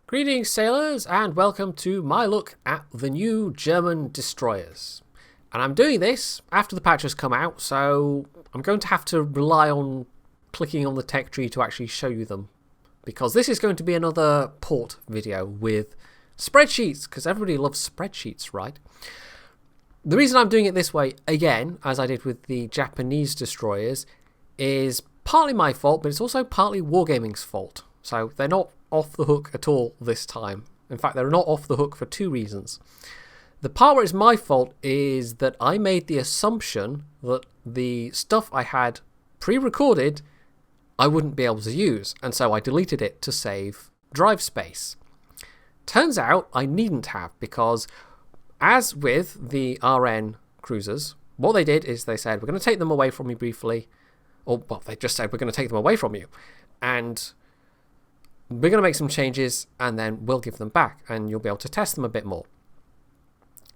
Greetings, sailors, and welcome to my look at the new German destroyers. And I'm doing this after the patch has come out, so I'm going to have to rely on clicking on the tech tree to actually show you them. Because this is going to be another port video with spreadsheets, because everybody loves spreadsheets, right? The reason I'm doing it this way, again, as I did with the Japanese destroyers, is partly my fault, but it's also partly Wargaming's fault. So they're not off the hook at all this time. In fact, they're not off the hook for two reasons. The part where it's my fault is that I made the assumption that the stuff I had pre-recorded I wouldn't be able to use, and so I deleted it to save drive space. Turns out I needn't have, because as with the RN cruisers, what they did is they said, we're going to take them away from you briefly, or well, they just said, we're going to take them away from you, and we're going to make some changes, and then we'll give them back, and you'll be able to test them a bit more.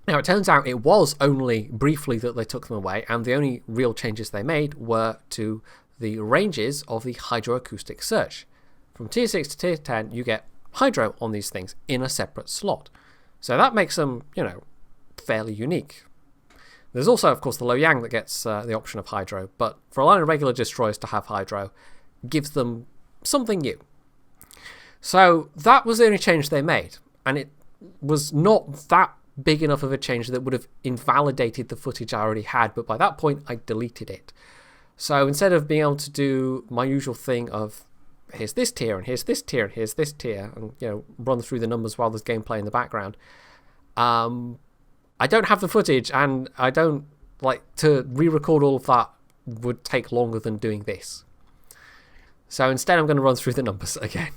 Now, it turns out it was only briefly that they took them away, and the only real changes they made were to the ranges of the hydroacoustic search. From tier 6 to tier 10, you get hydro on these things in a separate slot. So that makes them, fairly unique. There's also, of course, the low yang that gets the option of hydro, but for a line of regular destroyers to have hydro gives them something new. So that was the only change they made, and it was not that big enough of a change that would have invalidated the footage I already had, but by that point I deleted it. So instead of being able to do my usual thing of here's this tier and here's this tier and here's this tier and run through the numbers while there's gameplay in the background, I don't have the footage, and I don't to re-record all of that would take longer than doing this. So instead I'm going to run through the numbers again.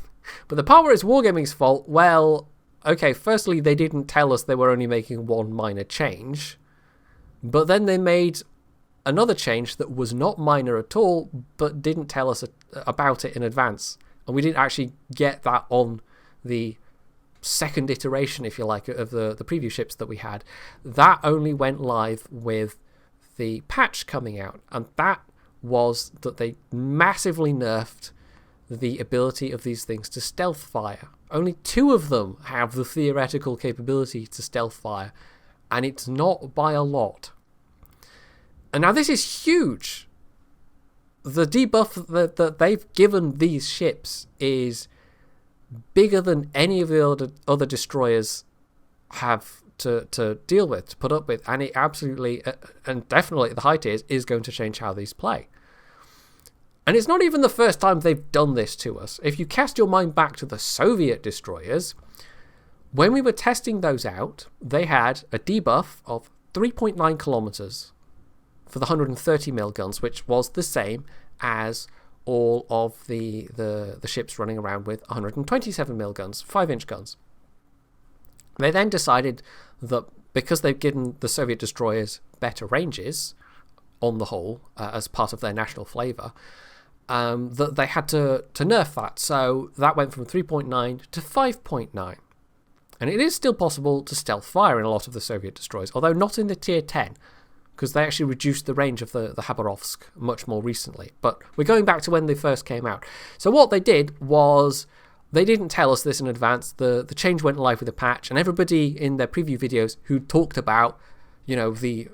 But the part where it's Wargaming's fault, well, okay, firstly, they didn't tell us they were only making one minor change, but then they made another change that was not minor at all, but didn't tell us about it in advance. And we didn't actually get that on the second iteration, if you like, of the preview ships that we had. That only went live with the patch coming out, and that was that they massively nerfed the ability of these things to stealth fire. Only 2 of them have the theoretical capability to stealth fire, and it's not by a lot. And now this is huge. The debuff that they've given these ships is bigger than any of the other destroyers have to deal with, to put up with, and it absolutely, and definitely at the high tiers, is going to change how these play. And it's not even the first time they've done this to us. If you cast your mind back to the Soviet destroyers, when we were testing those out, they had a debuff of 3.9 kilometers for the 130mm guns, which was the same as all of the ships running around with 127mm guns, 5-inch guns. They then decided that because they've given the Soviet destroyers better ranges, on the whole, as part of their national flavour, that they had to nerf that. So that went from 3.9 to 5.9. And it is still possible to stealth fire in a lot of the Soviet destroyers, although not in the tier 10, because they actually reduced the range of the Khabarovsk much more recently. But we're going back to when they first came out. So what they did was, they didn't tell us this in advance. The change went live with a patch, and everybody in their preview videos who talked about, the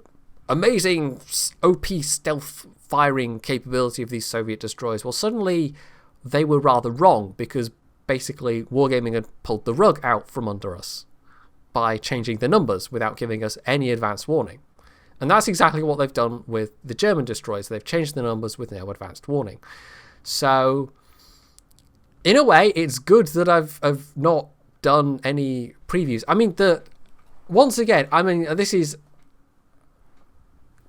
amazing OP stealth firing capability of these Soviet destroyers, well, suddenly they were rather wrong, because basically Wargaming had pulled the rug out from under us by changing the numbers without giving us any advance warning. And that's exactly what they've done with the German destroyers. They've changed the numbers with no advanced warning. So, in a way, it's good that I've not done any previews. I mean, this is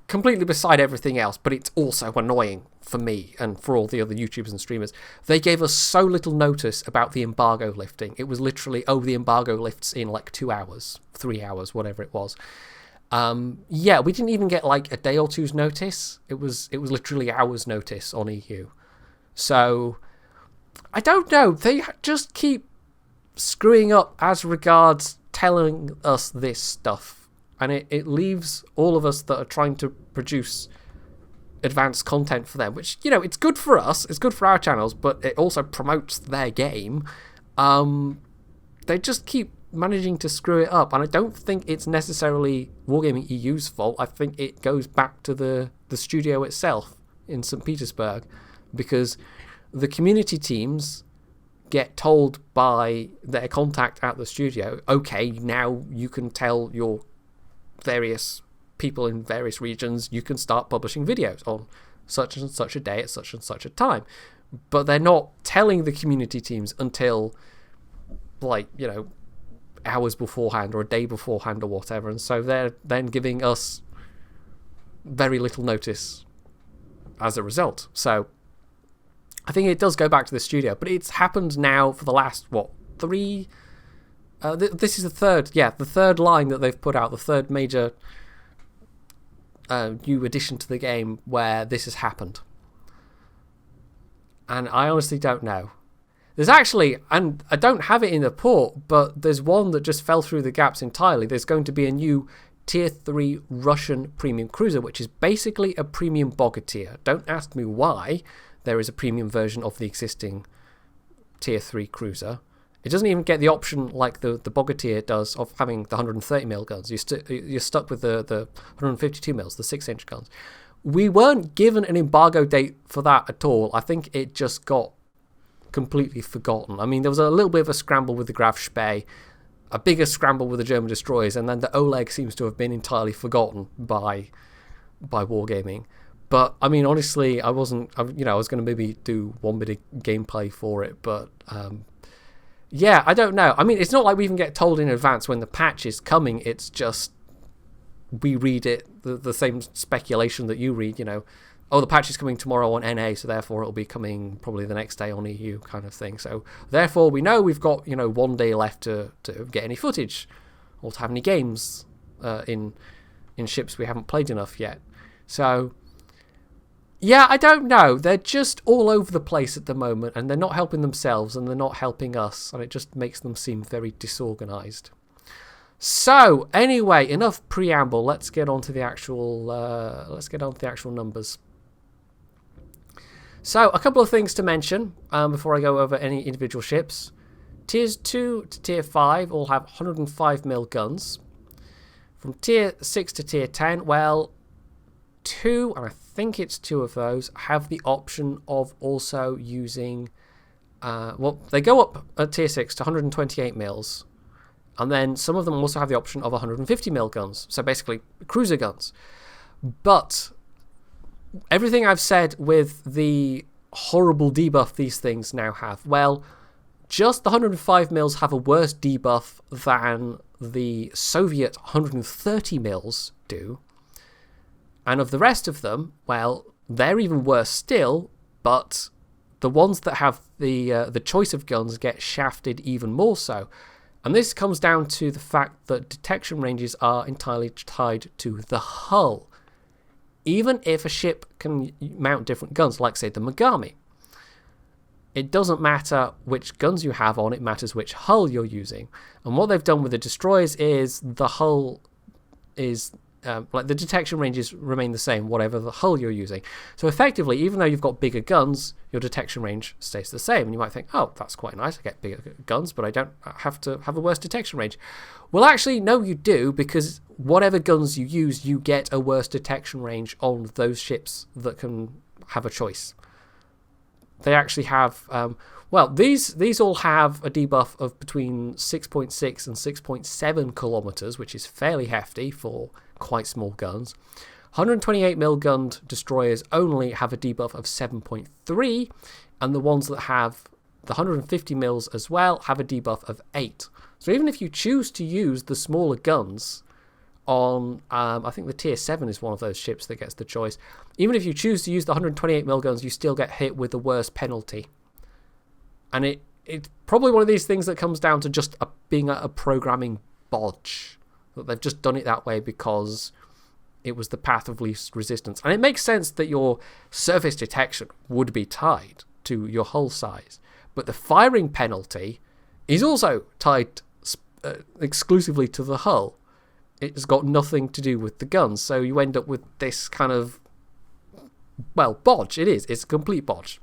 completely beside everything else, but it's also annoying for me and for all the other YouTubers and streamers. They gave us so little notice about the embargo lifting. It was literally, the embargo lifts in 2 hours, 3 hours, whatever it was. We didn't even get a day or two's notice. It was literally hours notice on EU. So I don't know. They just keep screwing up as regards telling us this stuff, and it leaves all of us that are trying to produce advanced content for them, which it's good for us, it's good for our channels, but it also promotes their game. they just keep managing to screw it up, and I don't think it's necessarily Wargaming EU's fault. I think it goes back to the studio itself in St. Petersburg, because the community teams get told by their contact at the studio, okay, now you can tell your various people in various regions you can start publishing videos on such and such a day at such and such a time. But they're not telling the community teams until, like, you know, hours beforehand or a day beforehand or whatever, and so they're then giving us very little notice as a result. So I think it does go back to the studio, but it's happened now for the last, three... this is the third line that they've put out, the third major new addition to the game where this has happened. And I honestly don't know. There's actually, and I don't have it in the port, but there's one that just fell through the gaps entirely. There's going to be a new Tier 3 Russian premium cruiser, which is basically a premium bogatier. Don't ask me why there is a premium version of the existing Tier 3 cruiser. It doesn't even get the option like the bogatier does of having the 130mm guns. You're stuck with the 152mm, the 6-inch guns. We weren't given an embargo date for that at all. I think it just got completely forgotten. I mean, there was a little bit of a scramble with the Graf Spee, a bigger scramble with the German destroyers, and then the Oleg seems to have been entirely forgotten by Wargaming. But I mean, honestly, I was going to maybe do one bit of gameplay for it, but yeah, I don't know. I mean, it's not like we even get told in advance when the patch is coming. It's just we read it, the same speculation that you read, you know, oh, the patch is coming tomorrow on NA, so therefore it'll be coming probably the next day on EU kind of thing. So therefore we know we've got, you know, 1 day left to get any footage or to have any games in ships we haven't played enough yet. So yeah, I don't know. They're just all over the place at the moment, and they're not helping themselves and they're not helping us, and it just makes them seem very disorganized. So anyway, enough preamble. Let's get on to the actual numbers. So a couple of things to mention before I go over any individual ships. Tiers 2 to Tier 5 all have 105mm guns. From Tier 6 to Tier 10, well, two, and I think it's two of those, have the option of also using... they go up at Tier 6 to 128mm. And then some of them also have the option of 150mm guns. So basically, cruiser guns. But everything I've said with the horrible debuff these things now have, well, just the 105mm have a worse debuff than the Soviet 130mm do. And of the rest of them, well, they're even worse still, but the ones that have the choice of guns get shafted even more so. And this comes down to the fact that detection ranges are entirely tied to the hull. Even if a ship can mount different guns, like say the Megami, it doesn't matter which guns you have on, it matters which hull you're using. And what they've done with the destroyers is the hull is... like the detection ranges remain the same, whatever the hull you're using. So effectively, even though you've got bigger guns, your detection range stays the same. And you might think, oh, that's quite nice, I get bigger guns, but I don't have to have a worse detection range. Well, actually, no, you do, because whatever guns you use, you get a worse detection range on those ships that can have a choice. They actually have... these all have a debuff of between 6.6 and 6.7 kilometers, which is fairly hefty for quite small guns. 128mm gunned destroyers only have a debuff of 7.3, and the ones that have the 150mm as well have a debuff of 8. So even if you choose to use the smaller guns on, I think the Tier 7 is one of those ships that gets the choice, even if you choose to use the 128mm guns, you still get hit with the worst penalty. And it's probably one of these things that comes down to just being a programming bodge. That they've just done it that way because it was the path of least resistance. And it makes sense that your surface detection would be tied to your hull size. But the firing penalty is also tied exclusively to the hull. It's got nothing to do with the guns. So you end up with this kind of, well, bodge. It is. It's a complete bodge.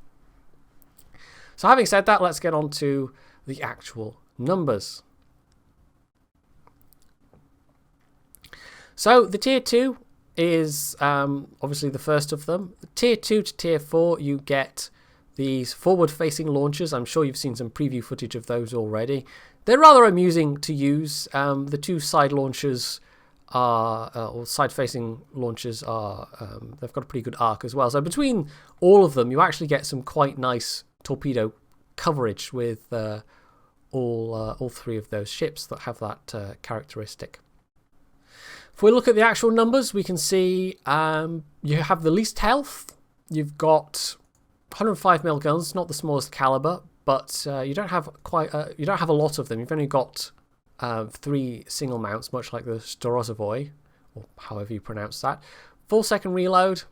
So having said that, let's get on to the actual numbers. So the tier 2 is obviously the first of them. Tier 2 to tier 4, you get these forward-facing launchers. I'm sure you've seen some preview footage of those already. They're rather amusing to use. The two side launchers are, or side-facing launchers are, they've got a pretty good arc as well. So between all of them, you actually get some quite nice torpedo coverage with all three of those ships that have that characteristic. If we look at the actual numbers, we can see you have the least health. You've got 105mm guns, not the smallest caliber, but you don't have a lot of them. You've only got 3 single mounts, much like the Storozhevoy, or however you pronounce that. 4-second reload,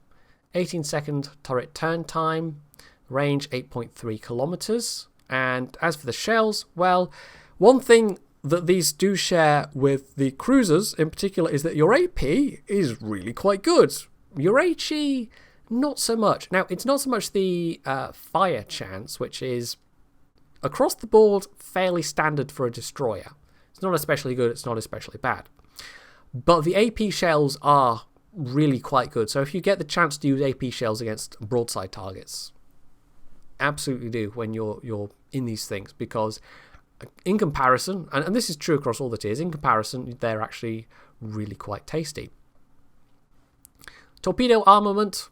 18-second turret turn time, range 8.3 kilometers. And as for the shells, well, one thing that these do share with the cruisers in particular is that your AP is really quite good. Your HE, not so much. Now, it's not so much the fire chance, which is across the board fairly standard for a destroyer. It's not especially good, it's not especially bad. But the AP shells are really quite good. So if you get the chance to use AP shells against broadside targets, absolutely do when you're in these things, because in comparison, and this is true across all the tiers, in comparison, they're actually really quite tasty. Torpedo armament,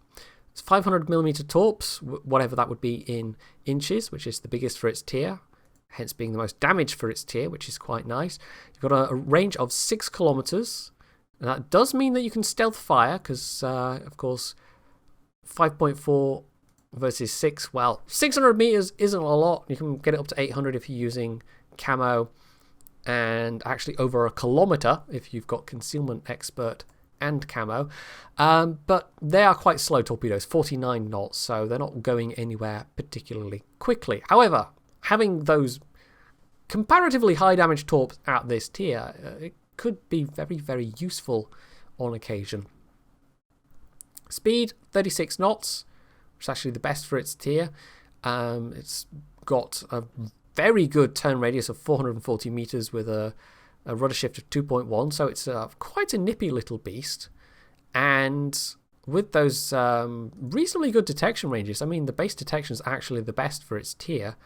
it's 500mm torps, whatever that would be in inches, which is the biggest for its tier, hence being the most damage for its tier, which is quite nice. You've got a range of 6 kilometers. And that does mean that you can stealth fire, because, of course, 5.4 versus 6, well, 600 meters isn't a lot. You can get it up to 800 if you're using camo, and actually over a kilometer if you've got concealment expert and camo. But they are quite slow torpedoes, 49 knots, so they're not going anywhere particularly quickly. However, having those comparatively high damage torps at this tier, it could be very, very useful on occasion. Speed, 36 knots, which is actually the best for its tier. It's got a very good turn radius of 440 meters with a rudder shift of 2.1, so it's quite a nippy little beast. And with those reasonably good detection ranges, I mean, the base detection is actually the best for its tier.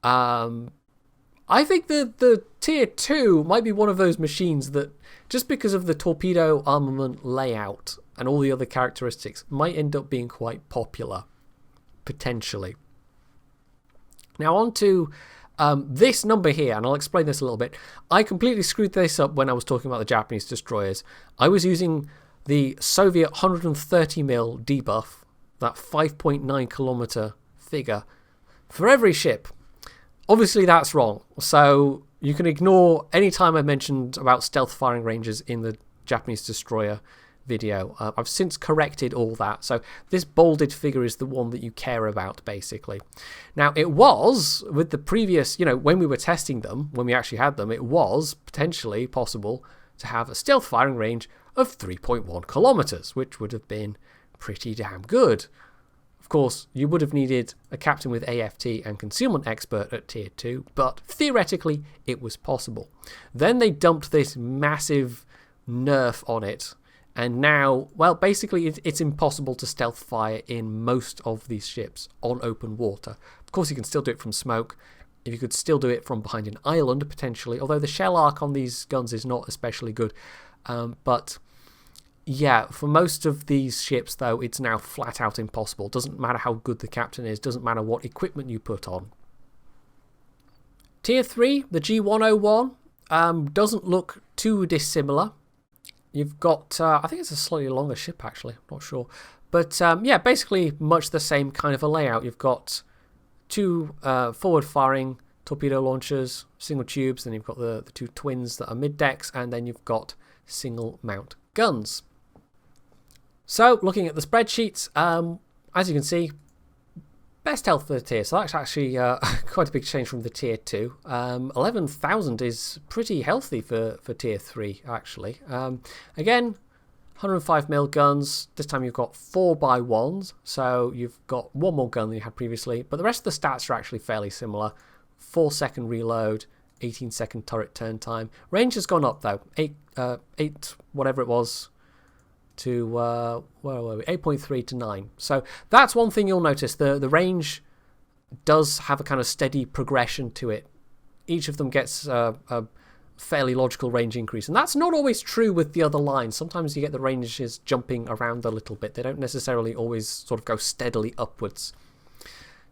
I think the tier 2 might be one of those machines that, just because of the torpedo armament layout and all the other characteristics, might end up being quite popular, potentially. Now on to this number here, and I'll explain this a little bit. I completely screwed this up when I was talking about the Japanese destroyers. I was using the Soviet 130mm debuff, that 5.9 kilometer figure, for every ship. Obviously that's wrong, so you can ignore any time I mentioned about stealth firing ranges in the Japanese destroyer video. I've since corrected all that, so this bolded figure is the one that you care about, basically. Now, it was, with the previous, when we were testing them, when we actually had them, it was potentially possible to have a stealth firing range of 3.1 kilometers, which would have been pretty damn good. Of course, you would have needed a captain with AFT and concealment expert at tier 2, but theoretically it was possible. Then they dumped this massive nerf on it, and now, well, basically it's impossible to stealth fire in most of these ships on open water. Of course, you can still do it from smoke. If you could still do it from behind an island, potentially, although the shell arc on these guns is not especially good. But yeah, for most of these ships, though, it's now flat out impossible. Doesn't matter how good the captain is, doesn't matter what equipment you put on. Tier 3, the G101, doesn't look too dissimilar. You've got, I think it's a slightly longer ship, actually, I'm not sure. But yeah, basically much the same kind of a layout. You've got 2 forward-firing torpedo launchers, single tubes, then you've got the 2 twins that are mid-decks, and then you've got single mount guns. So, looking at the spreadsheets, as you can see, best health for the tier, so that's actually quite a big change from the tier 2. 11,000 is pretty healthy for tier 3, actually. Again, 105mm guns, this time you've got 4x1s, so you've got one more gun than you had previously, but the rest of the stats are actually fairly similar. 4-second reload, 18-second turret turn time. Range has gone up though, 8 whatever it was to where were we? 8.3 to 9. So that's one thing you'll notice. The range does have a kind of steady progression to it. Each of them gets a fairly logical range increase, and that's not always true with the other lines. Sometimes you get the ranges jumping around a little bit. They don't necessarily always sort of go steadily upwards.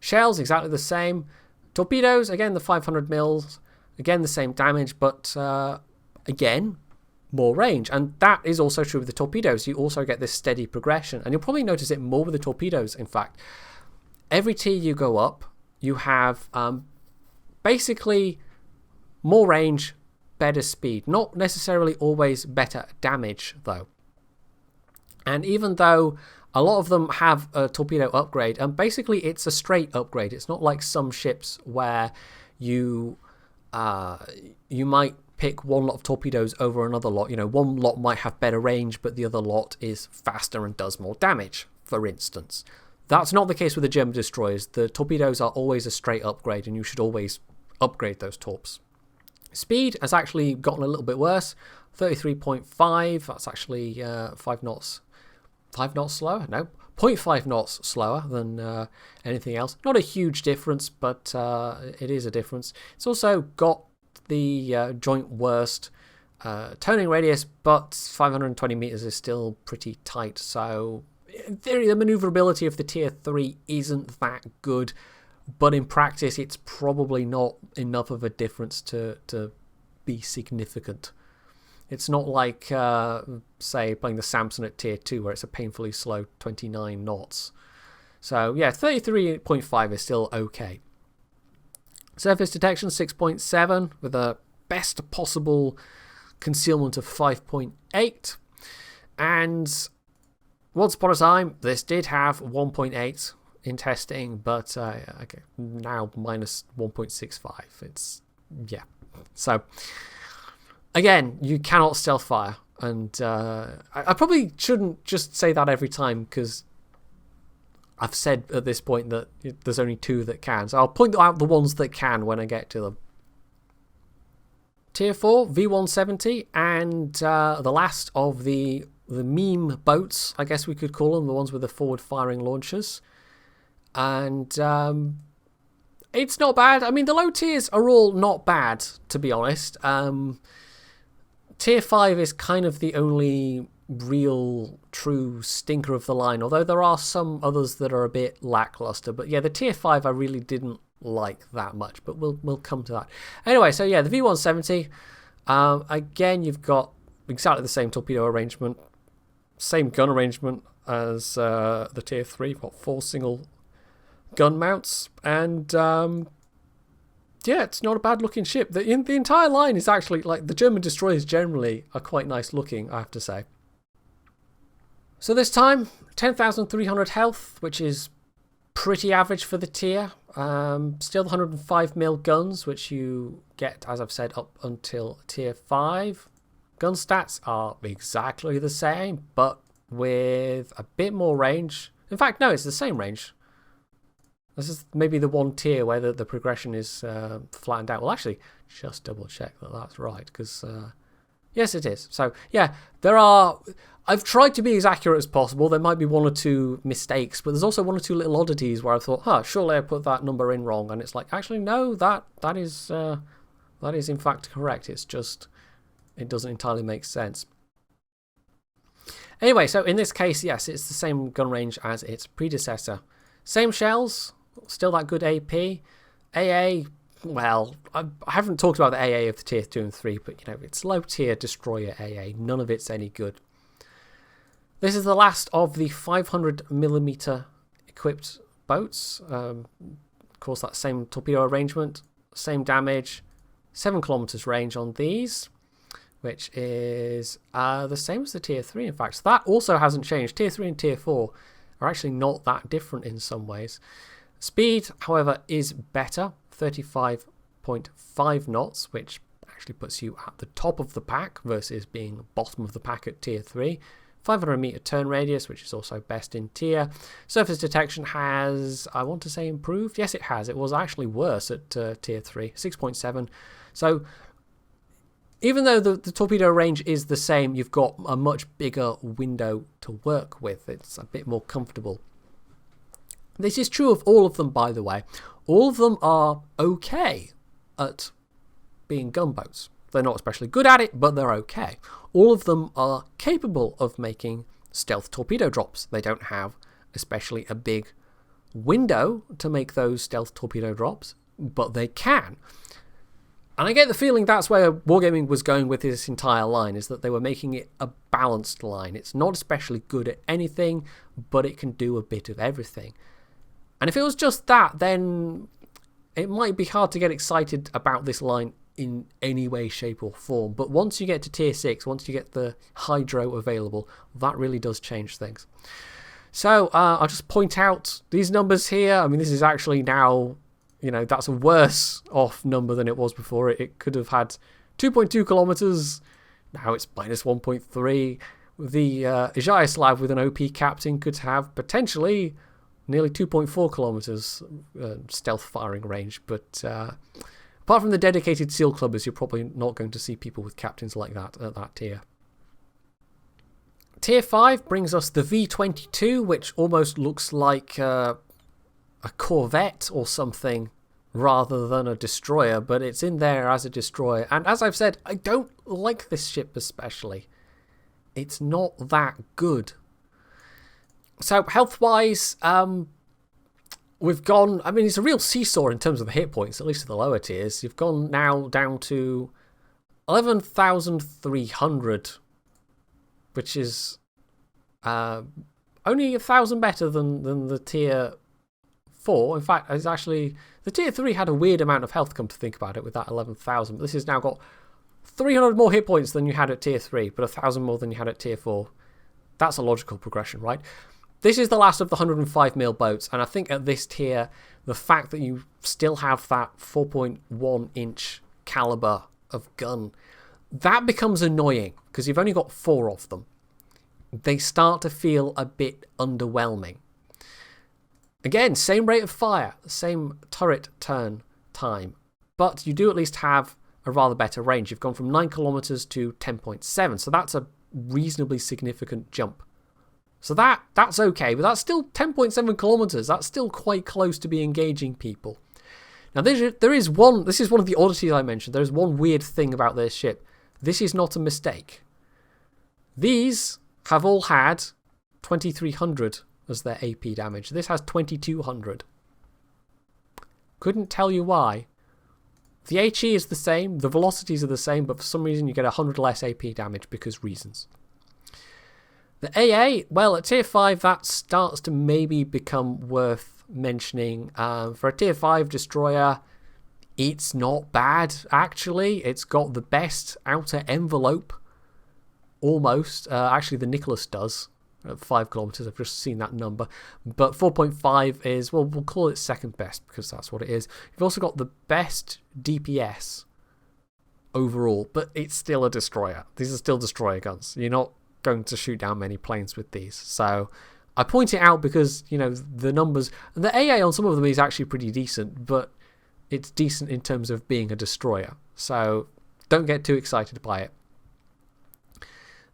Shells, exactly the same. Torpedoes, again the 500 mils, again the same damage, but again more range. And that is also true with the torpedoes. You also get this steady progression, and you'll probably notice it more with the torpedoes. In fact, every tier you go up, you have basically more range, better speed. Not necessarily always better damage though. And even though a lot of them have a torpedo upgrade, and basically it's a straight upgrade. It's not like some ships where you might pick one lot of torpedoes over another lot. You know, one lot might have better range, but the other lot is faster and does more damage, for instance. That's not the case with the German destroyers. The torpedoes are always a straight upgrade, and you should always upgrade those torps. Speed has actually gotten a little bit worse. 33.5. That's actually 5 knots. 5 knots slower? No. 0.5 knots slower than anything else. Not a huge difference, but it is a difference. It's also got the joint worst turning radius, but 520 meters is still pretty tight. So in theory, the maneuverability of the tier 3 isn't that good, but in practice, it's probably not enough of a difference to be significant. It's not like, say, playing the Samson at tier 2, where it's a painfully slow 29 knots. So yeah, 33.5 is still okay. Surface detection 6.7 with a best possible concealment of 5.8. And once upon a time, this did have 1.8 in testing, but okay, now minus 1.65. It's, yeah. So again, you cannot stealth fire, and I probably shouldn't just say that every time, because I've said at this point that there's only 2 that can, so I'll point out the ones that can when I get to them. Tier 4, V170, and the last of the meme boats, I guess we could call them, the ones with the forward-firing launchers. And it's not bad. I mean, the low tiers are all not bad, to be honest. Tier 5 is kind of the only real true stinker of the line, although there are some others that are a bit lackluster. But yeah, the tier 5 I really didn't like that much, but we'll come to that. Anyway, so yeah, the V170, again, you've got exactly the same torpedo arrangement, same gun arrangement as the tier 3. You've got 4 single gun mounts, and yeah, it's not a bad looking ship. The entire line is actually, like, the German destroyers generally are quite nice looking, I have to say. So this time, 10,300 health, which is pretty average for the tier. Still 105mm guns, which you get, as I've said, up until tier 5. Gun stats are exactly the same, but with a bit more range. In fact, no, it's the same range. This is maybe the one tier where the progression is flattened out. Well, actually, just double check that that's right, because yes, it is. So yeah, there are. I've tried to be as accurate as possible. There might be 1 or 2 mistakes, but there's also 1 or 2 little oddities where I thought, surely I put that number in wrong, and it's like, actually, no, that is in fact correct. It's just it doesn't entirely make sense. Anyway, so in this case, yes, it's the same gun range as its predecessor. Same shells. Still that good AP. AA, well, I haven't talked about the AA of the tier 2 and 3, but you know, it's low tier destroyer AA. None of it's any good. This is the last of the 500mm equipped boats. Of course, that same torpedo arrangement, same damage, 7 kilometers range on these, which is the same as the tier 3, in fact. So that also hasn't changed. Tier 3 and tier 4 are actually not that different in some ways. Speed, however, is better, 35.5 knots, which actually puts you at the top of the pack versus being bottom of the pack at tier 3. 500 meter turn radius, which is also best in tier. Surface detection has, I want to say, improved. Yes, it has. It was actually worse at tier 3, 6.7. So even though the torpedo range is the same, you've got a much bigger window to work with. It's a bit more comfortable. This is true of all of them, by the way. All of them are okay at being gunboats. They're not especially good at it, but they're okay. All of them are capable of making stealth torpedo drops. They don't have especially a big window to make those stealth torpedo drops, but they can. And I get the feeling that's where Wargaming was going with this entire line, is that they were making it a balanced line. It's not especially good at anything, but it can do a bit of everything. And if it was just that, then it might be hard to get excited about this line in any way, shape or form. But once you get to tier 6, once you get the hydro available, that really does change things. So I'll just point out these numbers here. I mean, this is actually now, that's a worse off number than it was before. It could have had 2.2 kilometers. Now it's minus 1.3. The Ijayaslav with an OP captain could have potentially nearly 2.4 kilometers stealth firing range. But apart from the dedicated SEAL clubbers, you're probably not going to see people with captains like that at that tier. Tier 5 brings us the V-22, which almost looks like a corvette or something rather than a destroyer, but it's in there as a destroyer. And as I've said, I don't like this ship especially. It's not that good. So health-wise, we've gone, I mean, it's a real seesaw in terms of the hit points, at least at the lower tiers. You've gone now down to 11,300, which is only 1,000 better than the tier 4. In fact, it's actually, the tier 3 had a weird amount of health, come to think about it, with that 11,000. But this has now got 300 more hit points than you had at tier 3, but 1,000 more than you had at tier 4. That's a logical progression, right? This is the last of the 105mm boats, and I think at this tier, the fact that you still have that 4.1 inch caliber of gun, that becomes annoying, because you've only got 4 of them. They start to feel a bit underwhelming. Again, same rate of fire, same turret turn time, but you do at least have a rather better range. You've gone from 9 kilometers to 10.7, so that's a reasonably significant jump. So that's okay, but that's still 10.7 kilometers. That's still quite close to be engaging people. Now, this is one of the oddities I mentioned. There's one weird thing about this ship. This is not a mistake. These have all had 2,300 as their AP damage. This has 2,200. Couldn't tell you why. The HE is the same, the velocities are the same, but for some reason you get 100 less AP damage because reasons. The AA, well, at tier 5, that starts to maybe become worth mentioning. For a tier 5 destroyer, it's not bad, actually. It's got the best outer envelope, almost. Actually, the Nicholas does, at 5 kilometers. I've just seen that number. But 4.5 is, well, we'll call it second best, because that's what it is. You've also got the best DPS overall, but it's still a destroyer. These are still destroyer guns. You're not going to shoot down many planes with these. So I point it out because, the numbers, the AA on some of them is actually pretty decent, but it's decent in terms of being a destroyer. So don't get too excited by it.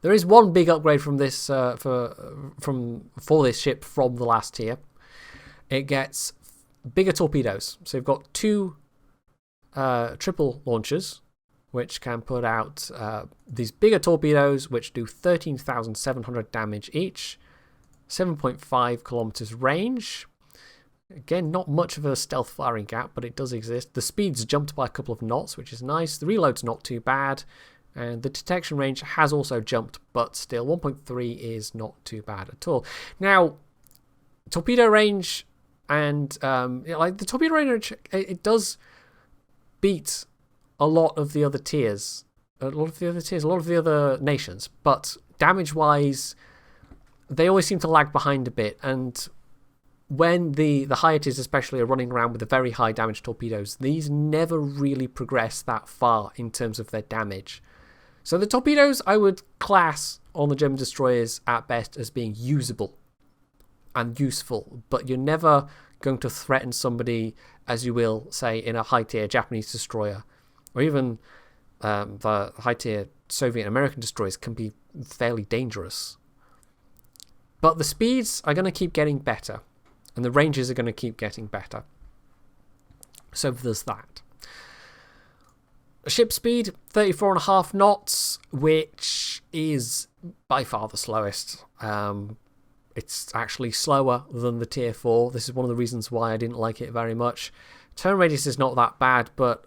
There is one big upgrade from this for this ship from the last tier. It gets bigger torpedoes. So you've got 2 triple launchers, which can put out these bigger torpedoes, which do 13,700 damage each, 7.5 kilometers range. Again, not much of a stealth firing gap, but it does exist. The speed's jumped by a couple of knots, which is nice. The reload's not too bad, and the detection range has also jumped, but still 1.3 is not too bad at all. Now, torpedo range and the torpedo range, it does beat a lot of the other tiers, a lot of the other nations, but damage-wise, they always seem to lag behind a bit, and when the higher tiers especially are running around with the very high damage torpedoes, these never really progress that far in terms of their damage. So the torpedoes I would class on the German destroyers at best as being usable and useful, but you're never going to threaten somebody as you will, say, in a high-tier Japanese destroyer, or even the high-tier Soviet and American destroyers can be fairly dangerous. But the speeds are going to keep getting better, and the ranges are going to keep getting better. So there's that. Ship speed, 34.5 knots, which is by far the slowest. It's actually slower than the Tier 4. This is one of the reasons why I didn't like it very much. Turn radius is not that bad, but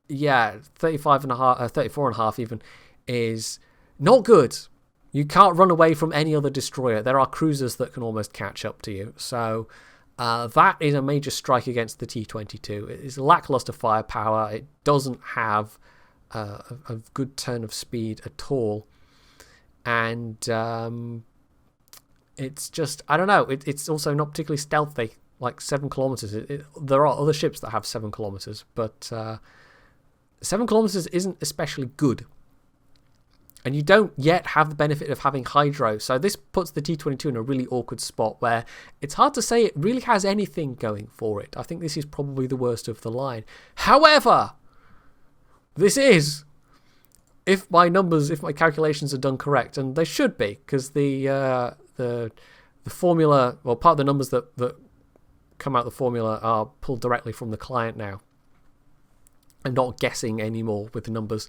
yeah, 34.5 even is not good. You can't run away from any other destroyer. There are cruisers that can almost catch up to you. So that is a major strike against the T-22. It is lackluster firepower. It doesn't have a good turn of speed at all. And it's just, I don't know, it's also not particularly stealthy, like 7 kilometers. There are other ships that have 7 kilometers, but 7 kilometers isn't especially good. And you don't yet have the benefit of having hydro, so this puts the T-22 in a really awkward spot where it's hard to say it really has anything going for it. I think this is probably the worst of the line. However, this is, if my calculations are done correct, and they should be, because the formula, well, part of the numbers that come out of the formula are pulled directly from the client now. I'm not guessing anymore with the numbers.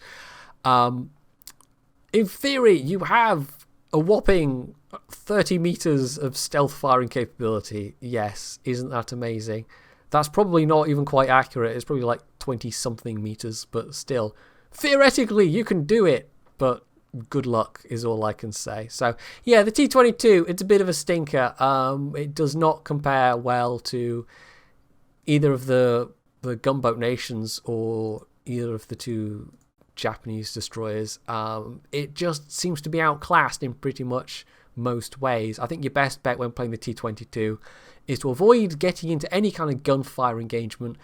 In theory, you have a whopping 30 meters of stealth firing capability. Yes, isn't that amazing? That's probably not even quite accurate. It's probably like 20-something meters, but still. Theoretically, you can do it, but good luck is all I can say. So, yeah, the T-22, it's a bit of a stinker. It does not compare well to either of the gunboat nations or either of the two Japanese destroyers. It just seems to be outclassed in pretty much most ways. I think your best bet when playing the T-22 is to avoid getting into any kind of gunfire engagement.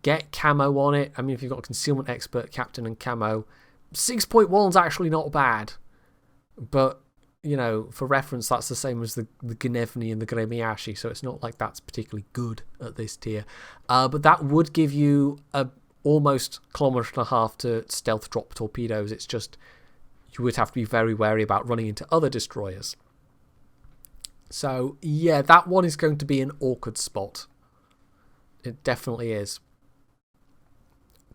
Get camo on it. I mean, if you've got a concealment expert, captain, and camo, 6.1's actually not bad. But, you know, for reference, that's the same as the Gnevny and the Gremiashi, so it's not like that's particularly good at this tier. But that would give you a almost 1.5 kilometers to stealth drop torpedoes. It's just you would have to be very wary about running into other destroyers. So yeah, that one is going to be an awkward spot. It definitely is.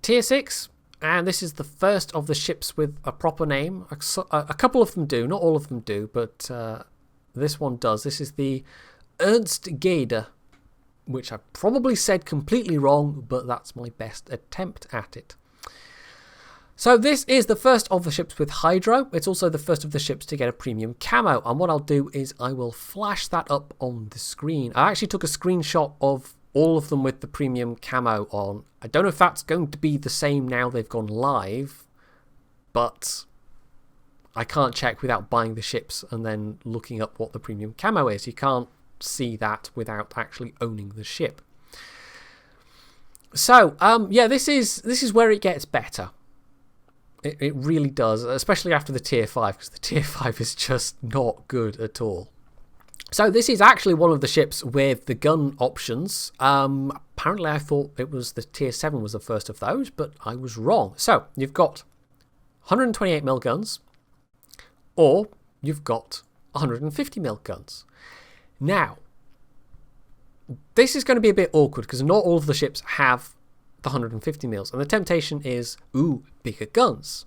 Tier 6, and this is the first of the ships with a proper name. A couple of them do, not all of them do, but this one does. This is the Ernst Gaede, which I probably said completely wrong, but that's my best attempt at it. So this is the first of the ships with hydro. It's also the first of the ships to get a premium camo, and what I'll do is I will flash that up on the screen. I actually took a screenshot of all of them with the premium camo on. I don't know if that's going to be the same now they've gone live, but I can't check without buying the ships and then looking up what the premium camo is. You can't see that without actually owning the ship. So yeah, this is where it gets better. It really does, especially after the tier 5, because the tier 5 is just not good at all. So this is actually one of the ships with the gun options. Apparently I thought it was the tier 7 was the first of those, but I was wrong. So you've got 128mm guns, or you've got 150mm guns. Now, this is going to be a bit awkward because not all of the ships have the 150mm, and the temptation is, ooh, bigger guns.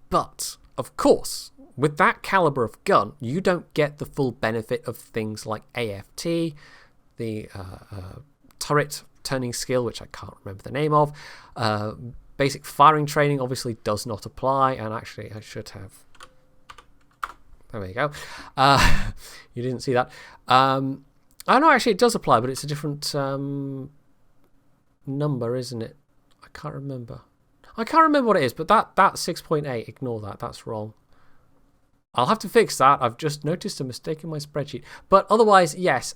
But, of course, with that caliber of gun, you don't get the full benefit of things like AFT, the turret turning skill, which I can't remember the name of. Basic firing training obviously does not apply, and actually I should have... There we go. You didn't see that. Oh no, actually it does apply, but it's a different number, isn't it? I can't remember. I can't remember what it is, but that's 6.8. Ignore that. That's wrong. I'll have to fix that. I've just noticed a mistake in my spreadsheet. But otherwise, yes.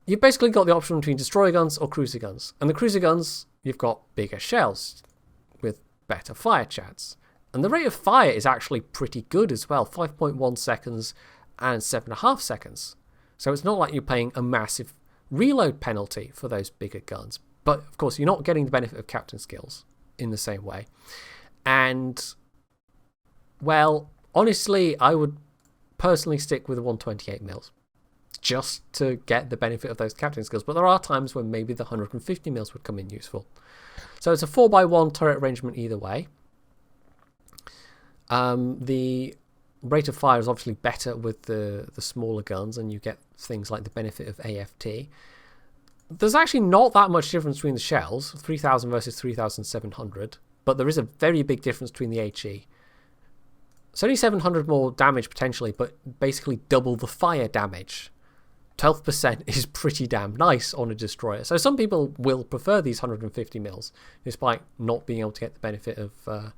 You've basically got the option between destroyer guns or cruiser guns. And the cruiser guns, you've got bigger shells with better fire chats. And the rate of fire is actually pretty good as well, 5.1 seconds and 7.5 seconds. So it's not like you're paying a massive reload penalty for those bigger guns. But of course, you're not getting the benefit of captain skills in the same way. And, well, honestly, I would personally stick with the 128 mils just to get the benefit of those captain skills. But there are times when maybe the 150 mils would come in useful. So it's a 4x1 turret arrangement either way. The rate of fire is obviously better with the smaller guns, and you get things like the benefit of AFT. There's actually not that much difference between the shells, 3,000 versus 3,700, but there is a very big difference between the HE. It's only 700 more damage potentially, but basically double the fire damage. 12% is pretty damn nice on a destroyer. So some people will prefer these 150 mils, despite not being able to get the benefit of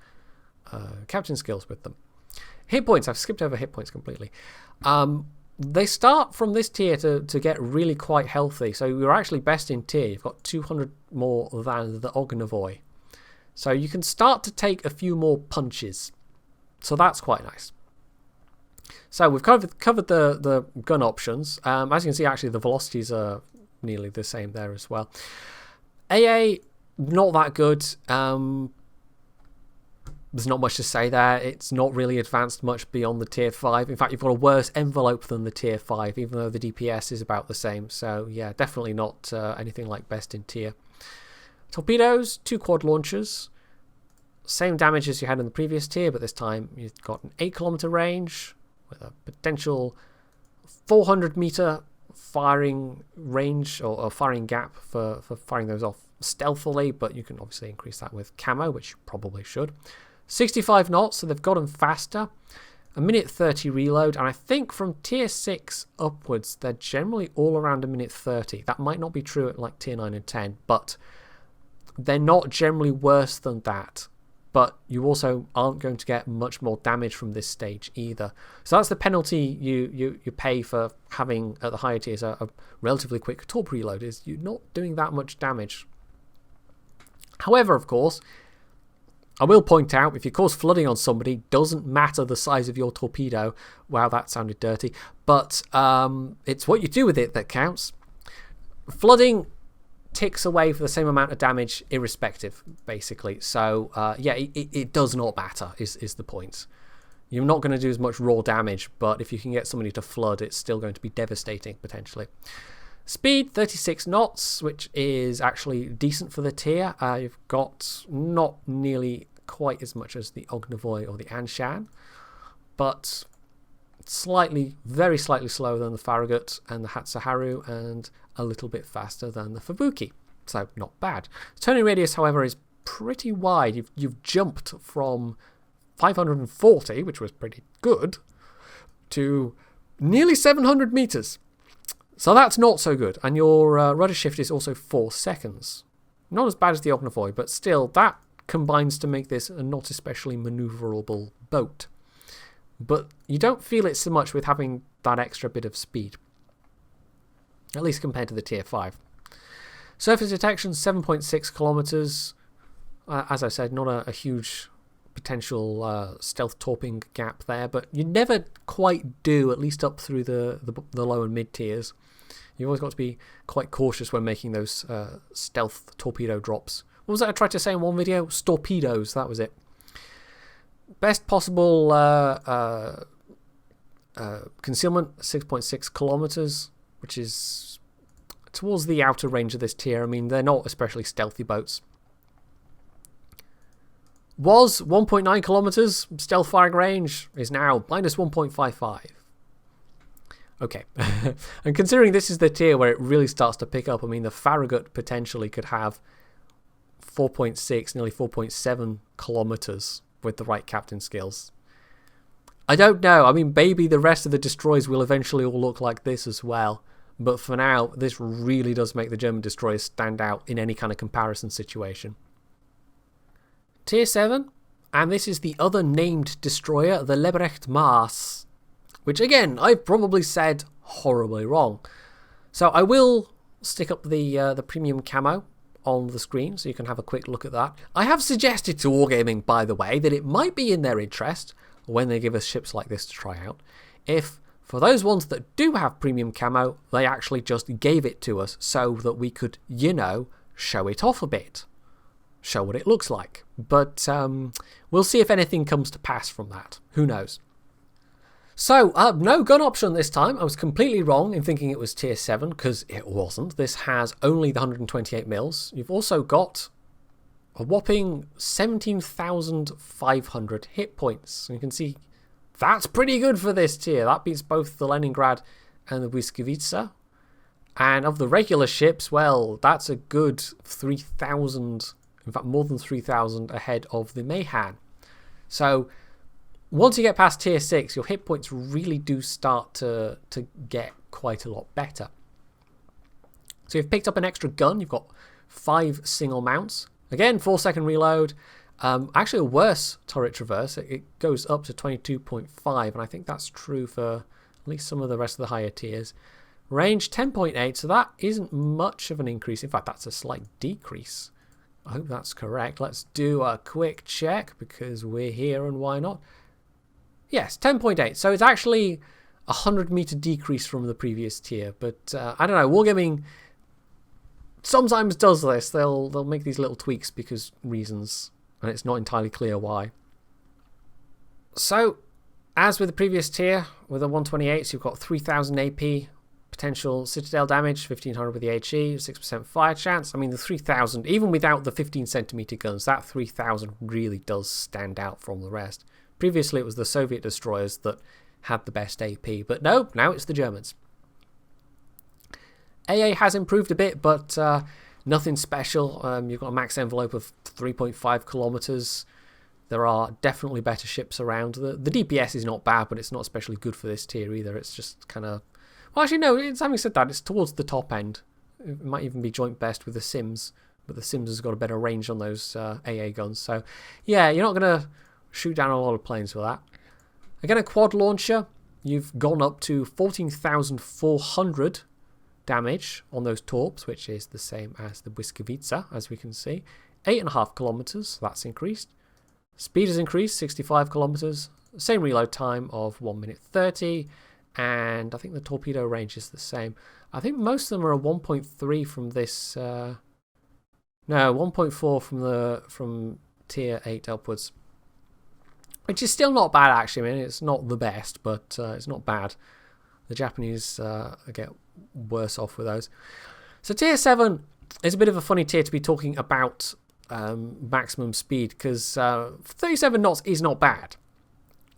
captain skills with them. Hit points, I've skipped over hit points completely. They start from this tier to get really quite healthy. So you're actually best in tier. You've got 200 more than the Ognavoy. So you can start to take a few more punches. So that's quite nice. So we've covered the gun options. As you can see, actually the velocities are nearly the same there as well. AA, not that good. There's not much to say there. It's not really advanced much beyond the tier 5. In fact, you've got a worse envelope than the tier 5, even though the DPS is about the same. So yeah, definitely not anything like best in tier. Torpedoes, 2 quad launchers. Same damage as you had in the previous tier, but this time you've got an 8-kilometer range with a potential 400-meter firing range or firing gap for firing those off stealthily, but you can obviously increase that with camo, which you probably should. 65 knots, so they've got them faster. A minute 30 reload, and I think from tier 6 upwards, they're generally all around a minute 30. That might not be true at like tier 9 and 10, but they're not generally worse than that. But you also aren't going to get much more damage from this stage either. So that's the penalty you pay for having at the higher tiers a relatively quick torp reload, is you're not doing that much damage. However, of course, I will point out, if you cause flooding on somebody, doesn't matter the size of your torpedo. Wow, that sounded dirty. But it's what you do with it that counts. Flooding ticks away for the same amount of damage irrespective, basically. So, yeah, it does not matter, is the point. You're not going to do as much raw damage, but if you can get somebody to flood, it's still going to be devastating, potentially. Speed, 36 knots, which is actually decent for the tier. You've got not nearly quite as much as the Ognavoy or the Anshan, but slightly, very slightly slower than the Farragut and the Hatsuharu, and a little bit faster than the Fubuki. So not bad. Turning radius, however, is pretty wide. You've jumped from 540, which was pretty good, to nearly 700 meters. So that's not so good. And your rudder shift is also 4 seconds. Not as bad as the Ognavoy, but still, that combines to make this a not especially maneuverable boat. But you don't feel it so much with having that extra bit of speed. At least compared to the tier 5. Surface detection, 7.6 kilometers. As I said, not a huge potential stealth torping gap there, but you never quite do, at least up through the low and mid tiers. You've always got to be quite cautious when making those stealth torpedo drops. What was that I tried to say in one video? Storpedoes, that was it. Best possible concealment, 6.6 kilometers, which is towards the outer range of this tier. I mean, they're not especially stealthy boats. Was 1.9 kilometers stealth firing range, is now minus 1.55. Okay. And considering this is the tier where it really starts to pick up, I mean, the Farragut potentially could have 4.6, nearly 4.7 kilometers with the right captain skills. I don't know. I mean, maybe the rest of the destroyers will eventually all look like this as well. But for now, this really does make the German destroyers stand out in any kind of comparison situation. Tier 7, and this is the other named destroyer, the Leberecht Maass, which again, I've probably said horribly wrong. So I will stick up the premium camo on the screen so you can have a quick look at that. I have suggested to Wargaming, by the way, that it might be in their interest when they give us ships like this to try out, if for those ones that do have premium camo, they actually just gave it to us so that we could, you know, show it off a bit. Show what it looks like. But we'll see if anything comes to pass from that. Who knows? So, no gun option this time. I was completely wrong in thinking it was tier 7, because it wasn't. This has only the 128 mils. You've also got a whopping 17,500 hit points. And you can see that's pretty good for this tier. That beats both the Leningrad and the Błyskawica. And of the regular ships, well, that's a good 3,000, in fact more than 3,000 ahead of the Mayhan. So once you get past tier 6, your hit points really do start to get quite a lot better. So you've picked up an extra gun. You've got 5 single mounts. Again, 4-second reload. Actually a worse turret traverse. It goes up to 22.5, and I think that's true for at least some of the rest of the higher tiers. Range 10.8, so that isn't much of an increase. In fact, that's a slight decrease. I hope that's correct. Let's do a quick check because we're here and why not? Yes, 10.8. So it's actually a 100-meter decrease from the previous tier. But I don't know, Wargaming sometimes does this. They'll make these little tweaks because reasons, and it's not entirely clear why. So, as with the previous tier, with the 128s, you've got 3,000 AP, potential citadel damage, 1,500 with the HE, 6% fire chance. I mean, the 3,000, even without the 15-centimeter guns, that 3,000 really does stand out from the rest. Previously, it was the Soviet destroyers that had the best AP, but no, now it's the Germans. AA has improved a bit, but nothing special. You've got a max envelope of 3.5 kilometers. There are definitely better ships around. The DPS is not bad, but it's not especially good for this tier either. It's just kind of... Well, actually, no, having said that, it's towards the top end. It might even be joint best with the Sims, but the Sims has got a better range on those AA guns. So, yeah, you're not going to shoot down a lot of planes with that. Again, a quad launcher. You've gone up to 14,400 damage on those torps, which is the same as the Błyskawica, as we can see. 8.5 kilometers, that's increased. Speed has increased, 65 kilometers. Same reload time of 1 minute 30. And I think the torpedo range is the same. I think most of them are a 1.3 from this... no, 1.4 from tier 8 upwards. Which is still not bad, actually. I mean, it's not the best, but it's not bad. The Japanese get worse off with those. So tier 7 is a bit of a funny tier to be talking about maximum speed, because 37 knots is not bad.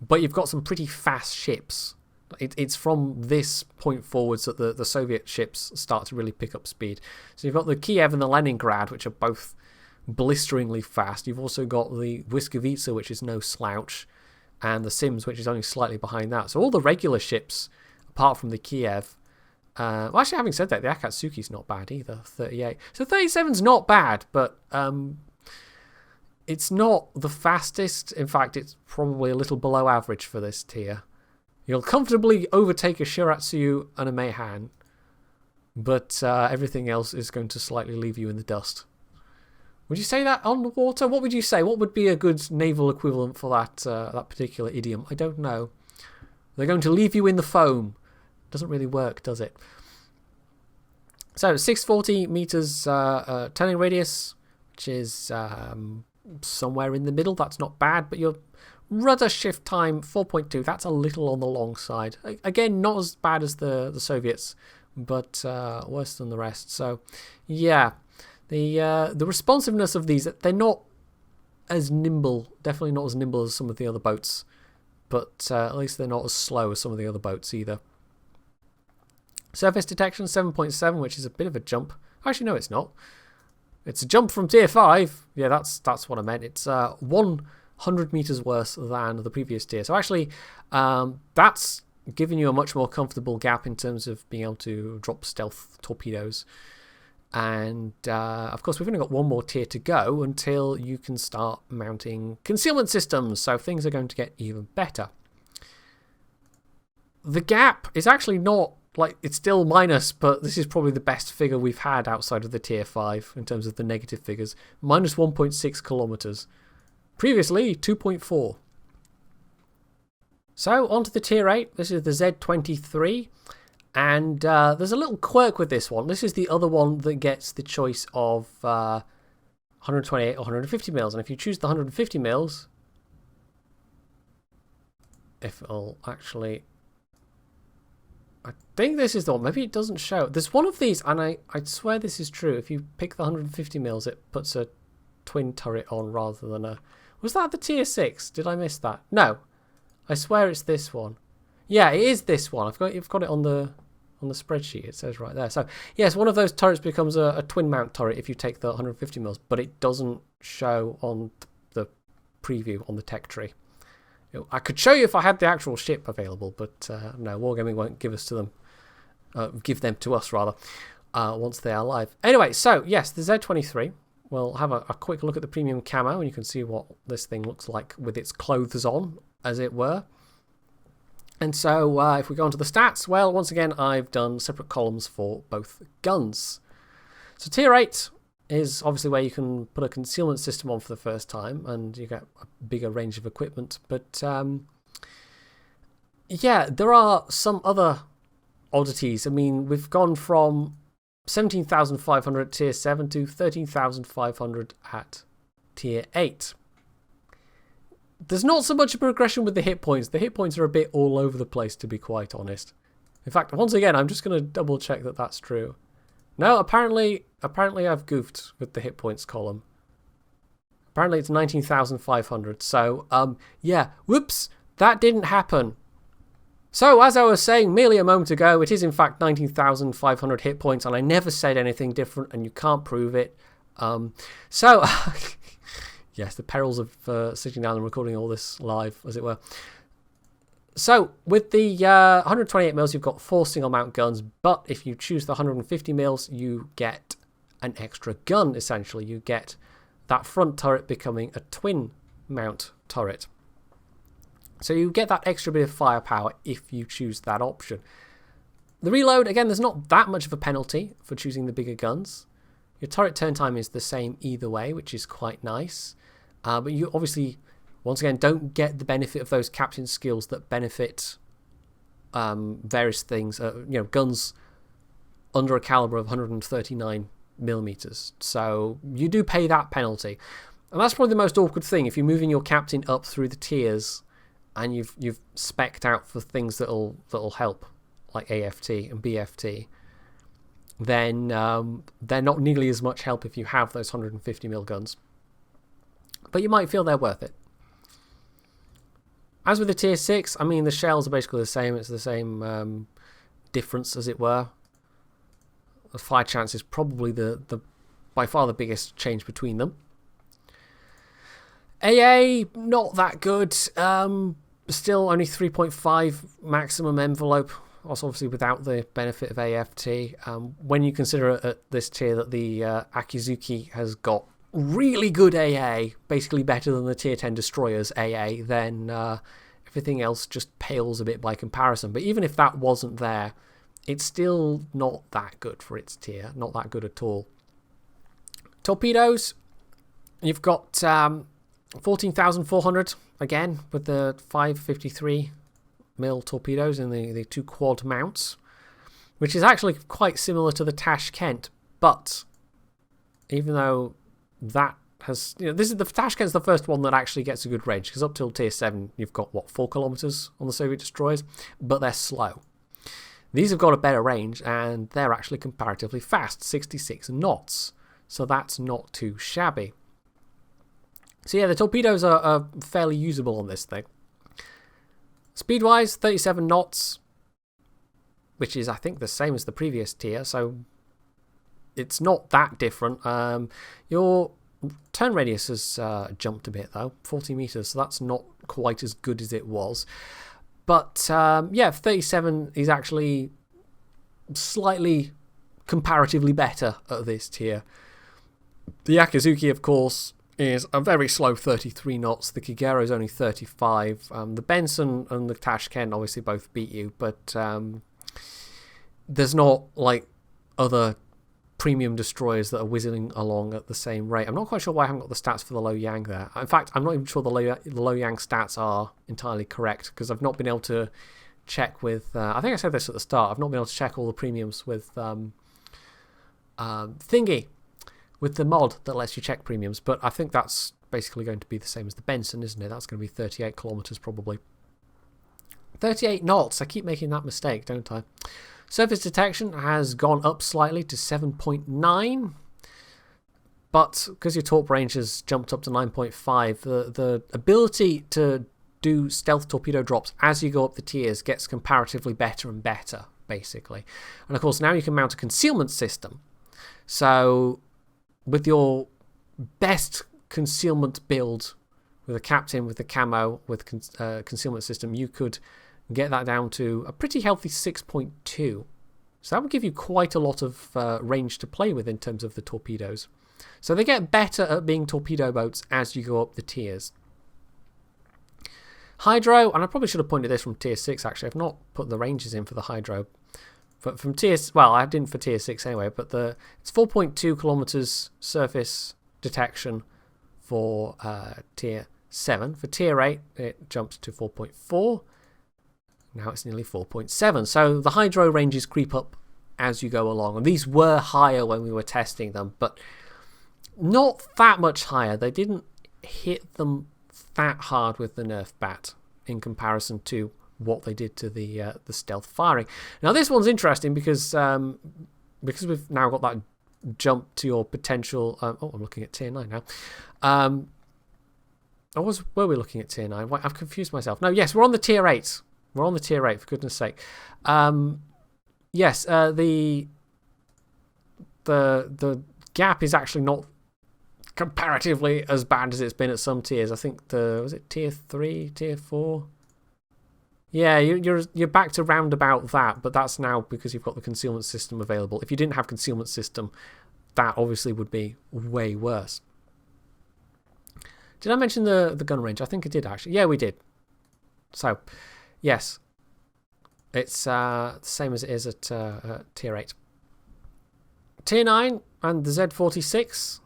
But you've got some pretty fast ships. It's from this point forwards that the Soviet ships start to really pick up speed. So you've got the Kiev and the Leningrad, which are both blisteringly fast. You've also got the Błyskawica, which is no slouch, and the Sims, which is only slightly behind that. So all the regular ships, apart from the Kiev... well, actually, having said that, the Akatsuki's not bad either, 38. So 37's not bad, but it's not the fastest. In fact, it's probably a little below average for this tier. You'll comfortably overtake a Shiratsu and a Mayhan, but everything else is going to slightly leave you in the dust. Would you say that on the water? What would you say? What would be a good naval equivalent for that particular idiom? I don't know. They're going to leave you in the foam. Doesn't really work, does it? So 640 meters turning radius, which is somewhere in the middle. That's not bad, but your rudder shift time 4.2. That's a little on the long side. Again, not as bad as the Soviets, but worse than the rest. So yeah, the responsiveness of these, they're not as nimble. Definitely not as nimble as some of the other boats, but at least they're not as slow as some of the other boats either. Surface detection 7.7, which is a bit of a jump. Actually, no, it's not. It's a jump from tier 5. Yeah, that's what I meant. It's 100 meters worse than the previous tier. So actually, that's giving you a much more comfortable gap in terms of being able to drop stealth torpedoes. And of course, we've only got one more tier to go until you can start mounting concealment systems. So things are going to get even better. The gap is actually not like, it's still minus, but this is probably the best figure we've had outside of the tier 5 in terms of the negative figures. Minus 1.6 kilometers. Previously, 2.4. So, on to the tier 8. This is the Z23. And there's a little quirk with this one. This is the other one that gets the choice of 128 or 150 mils. And if you choose the 150 mils, if it'll actually... I think this is the one. Maybe it doesn't show. There's one of these, and I swear this is true. If you pick the 150 mils, it puts a twin turret on rather than a... Was that the tier 6? Did I miss that? No. I swear it's this one. Yeah, it is this one. You've got it on the spreadsheet. It says right there. So, yes, one of those turrets becomes a twin mount turret if you take the 150 mils, but it doesn't show on the preview on the tech tree. I could show you if I had the actual ship available, but no, Wargaming won't give them to us rather, once they are live. Anyway, so yes, the Z23. We'll have a quick look at the premium camo, and you can see what this thing looks like with its clothes on, as it were. And so if we go on to the stats, well, once again, I've done separate columns for both guns. So tier 8 is obviously where you can put a concealment system on for the first time, and you get a bigger range of equipment. But yeah, there are some other oddities. I mean, we've gone from 17,500 at tier 7 to 13,500 at tier 8. There's not so much a progression with the hit points. The hit points are a bit all over the place, to be quite honest. In fact, once again, I'm just going to double check that that's true. No, apparently I've goofed with the hit points column. Apparently it's 19,500. So, yeah, whoops, that didn't happen. So, as I was saying merely a moment ago, it is in fact 19,500 hit points, and I never said anything different, and you can't prove it. So, yes, the perils of sitting down and recording all this live, as it were. So, with the 128 mils, you've got 4 single mount guns, but if you choose the 150 mils, you get an extra gun, essentially. You get that front turret becoming a twin mount turret. So you get that extra bit of firepower if you choose that option. The reload, again, there's not that much of a penalty for choosing the bigger guns. Your turret turn time is the same either way, which is quite nice. But you obviously, once again, don't get the benefit of those captain skills that benefit various things. Guns under a caliber of 139 millimeters. So you do pay that penalty. And that's probably the most awkward thing. If you're moving your captain up through the tiers and you've spec'd out for things that'll help, like AFT and BFT, then they're not nearly as much help if you have those 150mm guns. But you might feel they're worth it. As with the tier 6, I mean, the shells are basically the same. It's the same difference, as it were. The fire chance is probably the by far the biggest change between them. AA, not that good. Still only 3.5 maximum envelope. Also, obviously, without the benefit of AFT. When you consider at this tier that the Akizuki has got really good AA, basically better than the tier 10 destroyers AA, then everything else just pales a bit by comparison. But even if that wasn't there, it's still not that good for its tier. Not that good at all. Torpedoes, you've got 14,400 again with the 553mm torpedoes in the 2 quad mounts, which is actually quite similar to the Tashkent, but even though that has, the Tashkent's the first one that actually gets a good range, because up till tier 7 you've got 4 kilometers on the Soviet destroyers, but they're slow. These have got a better range, and they're actually comparatively fast, 66 knots, so that's not too shabby. So yeah, the torpedoes are fairly usable on this thing. Speed-wise, 37 knots, which is, I think, the same as the previous tier, so it's not that different. Your turn radius has jumped a bit, though, 40 meters, so that's not quite as good as it was. But, yeah, 37 is actually slightly comparatively better at this tier. The Akizuki, of course, is a very slow 33 knots. The Kagero is only 35. The Benson and the Tashkent obviously both beat you, but there's not like other premium destroyers that are whizzing along at the same rate. I'm not quite sure why I haven't got the stats for the low yang there. In fact, I'm not even sure the low yang stats are entirely correct, because I've not been able to check with... I think I said this at the start. I've not been able to check all the premiums with Thingy, with the mod that lets you check premiums. But I think that's basically going to be the same as the Benson, isn't it? That's going to be 38 kilometers probably. 38 knots. I keep making that mistake, don't I? Surface detection has gone up slightly to 7.9, but because your torp range has jumped up to 9.5, the ability to do stealth torpedo drops as you go up the tiers gets comparatively better and better, basically. And of course, now you can mount a concealment system. So with your best concealment build, with a captain, with the camo, with concealment system, you could get that down to a pretty healthy 6.2. So that would give you quite a lot of range to play with in terms of the torpedoes. So they get better at being torpedo boats as you go up the tiers. Hydro, and I probably should have pointed this from tier 6 actually. I've not put the ranges in for the hydro. But from tier... Well, I didn't for tier 6 anyway, but it's 4.2 kilometers surface detection for tier 7. For tier 8, it jumps to 4.4. Now it's nearly 4.7. So the hydro ranges creep up as you go along. And these were higher when we were testing them, but not that much higher. They didn't hit them that hard with the Nerf bat in comparison to what they did to the stealth firing. Now this one's interesting because we've now got that jump to your potential... I'm looking at tier 9 now. Were we looking at tier 9? I've confused myself. No, yes, we're on the tier 8. We're on the tier 8, for goodness sake. Yes, the gap is actually not comparatively as bad as it's been at some tiers. I think was it tier 3, tier 4? Yeah, you're back to round about that, but that's now because you've got the concealment system available. If you didn't have concealment system, that obviously would be way worse. Did I mention the gun range? I think I did actually. Yeah, we did. So... yes, it's the same as it is at tier 8. Tier 9 and the Z46.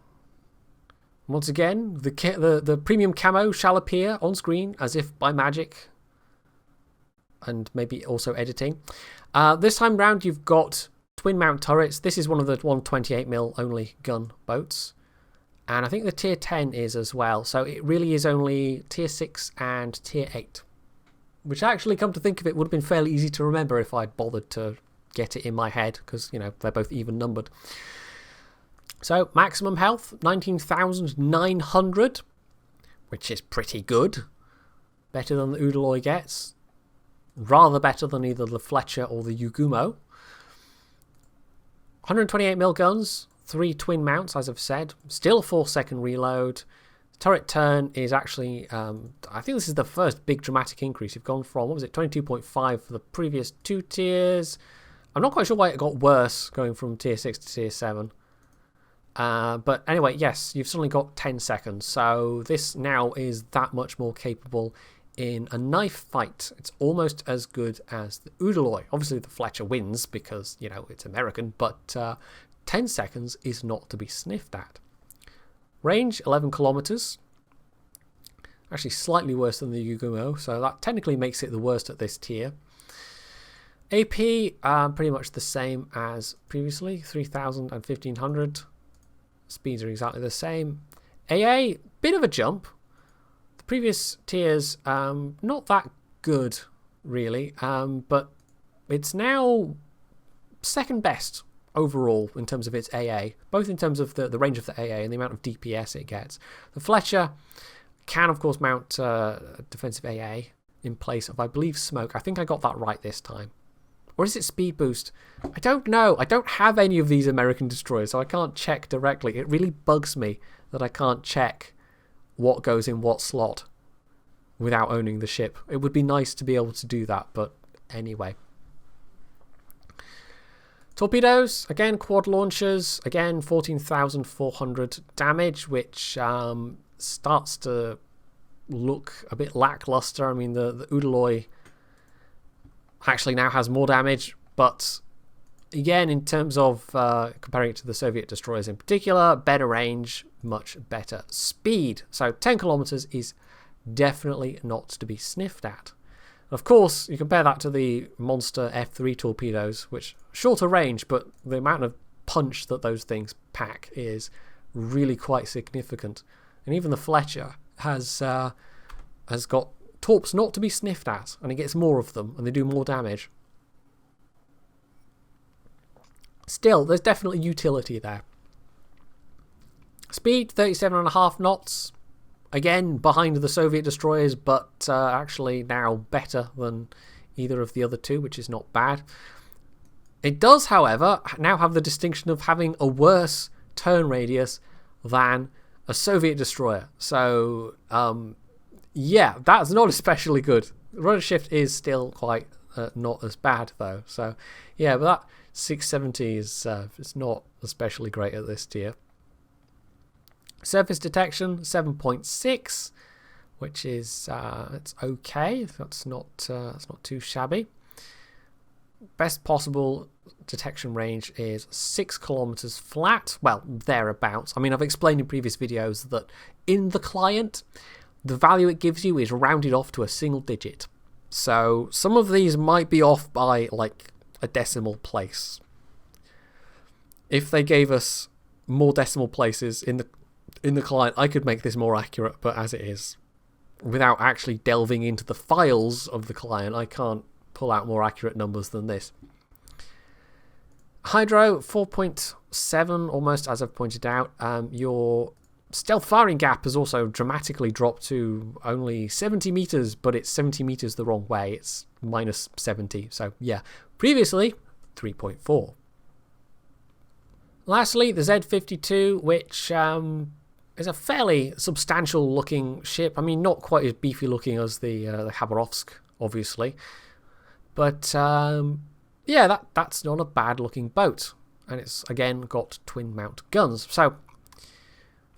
Once again, the premium camo shall appear on screen as if by magic. And maybe also editing. This time round, you've got twin mount turrets. This is one of the 128mm only gun boats. And I think the tier 10 is as well. So it really is only tier 6 and tier 8. Which actually, come to think of it, would have been fairly easy to remember if I'd bothered to get it in my head, because, you know, they're both even numbered. So, maximum health, 19,900, which is pretty good. Better than the Udaloy gets. Rather better than either the Fletcher or the Yugumo. 128mm guns, 3 twin mounts, as I've said. Still a 4-second reload. Turret turn is actually, I think this is the first big dramatic increase. You've gone from, what was it, 22.5 for the previous 2 tiers. I'm not quite sure why it got worse going from tier 6 to tier 7. But anyway, yes, you've suddenly got 10 seconds. So this now is that much more capable in a knife fight. It's almost as good as the Udaloy. Obviously the Fletcher wins because, you know, it's American, but 10 seconds is not to be sniffed at. Range, 11 kilometers. Actually slightly worse than the Yugumo, so that technically makes it the worst at this tier. AP, pretty much the same as previously, 3,000 and 1,500. Speeds are exactly the same. AA, bit of a jump. The previous tiers, not that good, really, but it's now second best overall in terms of its AA, both in terms of the range of the AA and the amount of DPS it gets. The Fletcher can, of course, mount defensive AA in place of, I believe, smoke. I think I got that right this time. Or is it speed boost? I don't know. I don't have any of these American destroyers, so I can't check directly. It really bugs me that I can't check what goes in what slot without owning the ship. It would be nice to be able to do that, but anyway. Torpedoes, again, quad launchers, again, 14,400 damage, which starts to look a bit lackluster. I mean, the Udaloy actually now has more damage, but again, in terms of comparing it to the Soviet destroyers in particular, better range, much better speed. So 10 kilometers is definitely not to be sniffed at. Of course, you compare that to the monster F3 torpedoes, which shorter range, but the amount of punch that those things pack is really quite significant. And even the Fletcher has got torps not to be sniffed at, and it gets more of them, and they do more damage. Still, there's definitely utility there. Speed, 37.5 knots. Again, behind the Soviet destroyers, but actually now better than either of the other two, which is not bad. It does, however, now have the distinction of having a worse turn radius than a Soviet destroyer. So, yeah, that's not especially good. Rudder shift is still quite not as bad, though. So, yeah, but that 670 is it's not especially great at this tier. Surface detection 7.6, which is it's okay. That's not too shabby. Best possible detection range is 6 kilometers flat. Well, thereabouts. I mean, I've explained in previous videos that in the client, the value it gives you is rounded off to a single digit. So some of these might be off by like a decimal place. If they gave us more decimal places in the client, I could make this more accurate, but as it is, without actually delving into the files of the client, I can't pull out more accurate numbers than this. Hydro 4.7 almost, as I've pointed out. Your stealth firing gap has also dramatically dropped to only 70 meters, but it's 70 meters the wrong way. It's minus 70. So yeah, previously 3.4. Lastly, the Z-52, which is a fairly substantial looking ship. I mean, not quite as beefy looking as the Khabarovsk, obviously. But yeah, that's not a bad looking boat. And it's, again, got twin mount guns. So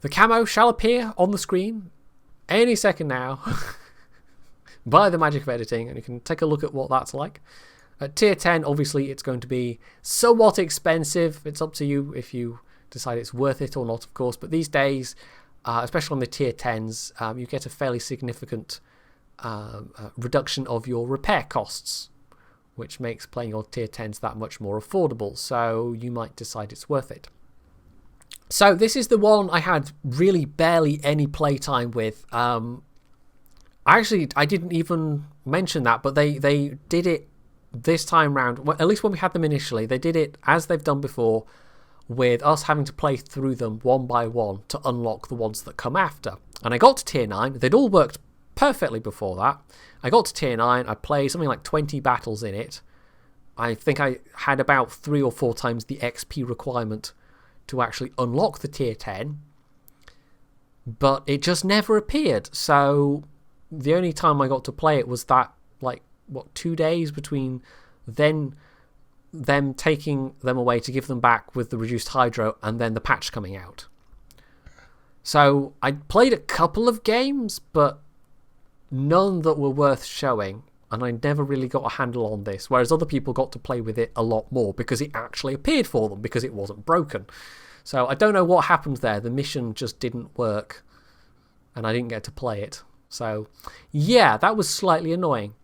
the camo shall appear on the screen any second now by the magic of editing. And you can take a look at what that's like. At tier 10, obviously, it's going to be somewhat expensive. It's up to you if you decide it's worth it or not, of course. But these days, especially on the tier 10s, you get a fairly significant reduction of your repair costs, which makes playing on tier 10s that much more affordable. So you might decide it's worth it. So this is the one I had really barely any playtime with. I didn't even mention that, but they did it this time round. Well, at least when we had them initially, they did it as they've done before, with us having to play through them one by one to unlock the ones that come after. And I got to tier 9. They'd all worked perfectly before that. I got to tier 9. I played something like 20 battles in it. I think I had about 3 or 4 times the XP requirement to actually unlock the tier 10. But it just never appeared. So the only time I got to play it was that, 2 days between then them taking them away to give them back with the reduced hydro and then the patch coming out. So I played a couple of games, but none that were worth showing, and I never really got a handle on this, whereas other people got to play with it a lot more because it actually appeared for them, because it wasn't broken. So I don't know what happened there. The mission just didn't work and I didn't get to play it. So yeah, that was slightly annoying.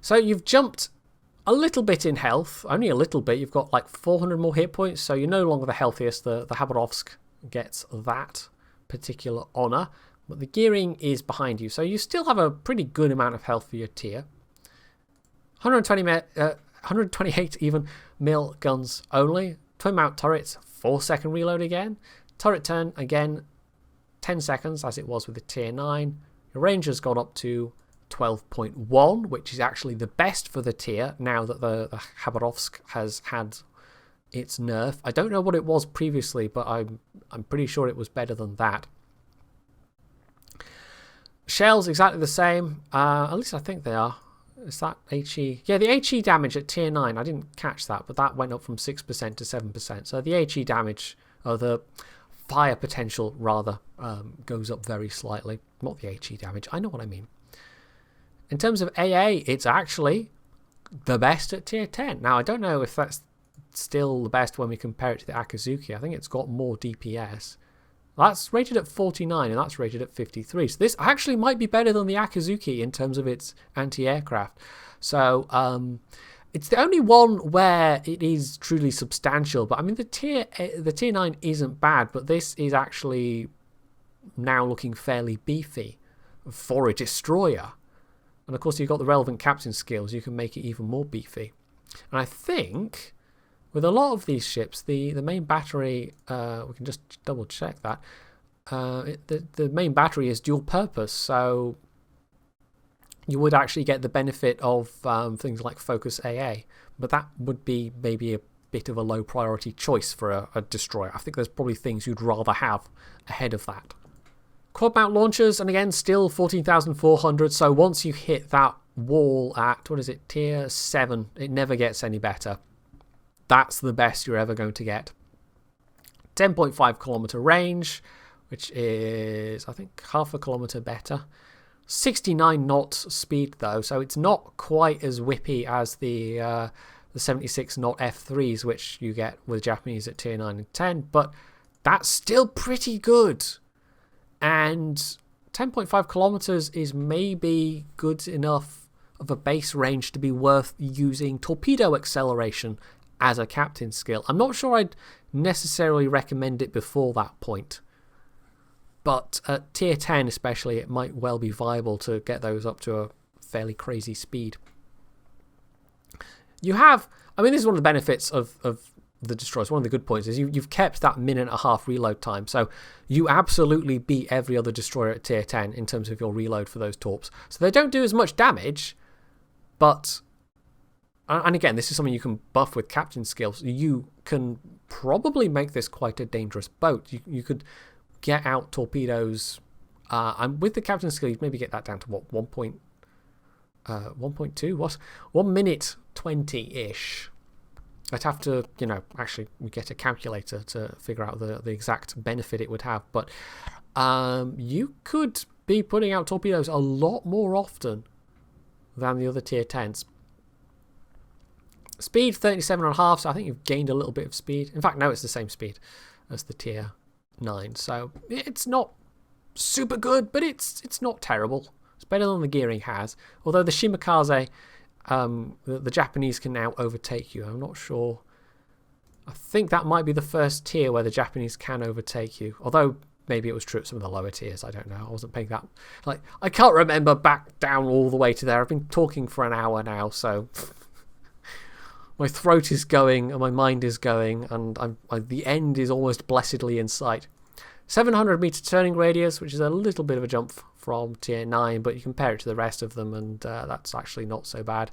So you've jumped a little bit in health, only a little bit. You've got like 400 more hit points, so you're no longer the healthiest. The Khabarovsk gets that particular honour, but the gearing is behind you, so you still have a pretty good amount of health for your tier. 128 even mil guns only. Twin mount turrets, 4-second reload again. Turret turn again, 10 seconds as it was with the tier 9. Your range has gone up to 12.1, which is actually the best for the tier now that the Khabarovsk has had its nerf. I don't know what it was previously, but I'm pretty sure it was better than that. Shells exactly the same. At least I think they are. Is that HE? Yeah, the HE damage at tier 9, I didn't catch that, but that went up from 6% to 7%. So the HE damage, or the fire potential rather, goes up very slightly. Not the HE damage, I know what I mean. In terms of AA, it's actually the best at tier 10. Now, I don't know if that's still the best when we compare it to the Akazuki. I think it's got more DPS. That's rated at 49 and that's rated at 53. So this actually might be better than the Akazuki in terms of its anti-aircraft. So it's the only one where it is truly substantial. But I mean, the tier 9 isn't bad, but this is actually now looking fairly beefy for a destroyer. And of course, you've got the relevant captain skills. You can make it even more beefy. And I think with a lot of these ships, the main battery, we can just double check that. The main battery is dual purpose, so you would actually get the benefit of things like Focus AA, but that would be maybe a bit of a low priority choice for a destroyer. I think there's probably things you'd rather have ahead of that. Quad mount launchers, and again, still 14,400, so once you hit that wall at, what is it, tier 7, it never gets any better. That's the best you're ever going to get. 10.5 kilometer range, which is, I think, half a kilometer better. 69 knots speed, though, so it's not quite as whippy as the 76 knot F3s, which you get with Japanese at tier 9 and 10, but that's still pretty good. And 10.5 kilometers is maybe good enough of a base range to be worth using torpedo acceleration as a captain skill. I'm not sure I'd necessarily recommend it before that point, but at tier 10 especially, it might well be viable to get those up to a fairly crazy speed. You have, I mean, this is one of the benefits of the destroyers. One of the good points is you've kept that minute and a half reload time, so you absolutely beat every other destroyer at tier 10 in terms of your reload for those torps. So they don't do as much damage, but, and again, this is something you can buff with captain skills. You can probably make this quite a dangerous boat. You could get out torpedoes, and with the captain skill, you'd maybe get that down to what, 1.2? What? 1 minute 20-ish. I'd have to, actually get a calculator to figure out the exact benefit it would have. But you could be putting out torpedoes a lot more often than the other tier 10s. Speed 37.5, so I think you've gained a little bit of speed. In fact, no, it's the same speed as the tier 9. So it's not super good, but it's not terrible. It's better than the gearing has. Although the Shimakaze, the Japanese can now overtake you. I'm not sure. I think that might be the first tier where the Japanese can overtake you. Although maybe it was true at some of the lower tiers. I don't know. I wasn't paying that. I can't remember back down all the way to there. I've been talking for an hour now, so my throat is going and my mind is going, and the end is almost blessedly in sight. 700 meter turning radius, which is a little bit of a jump from tier 9, but you compare it to the rest of them, and that's actually not so bad.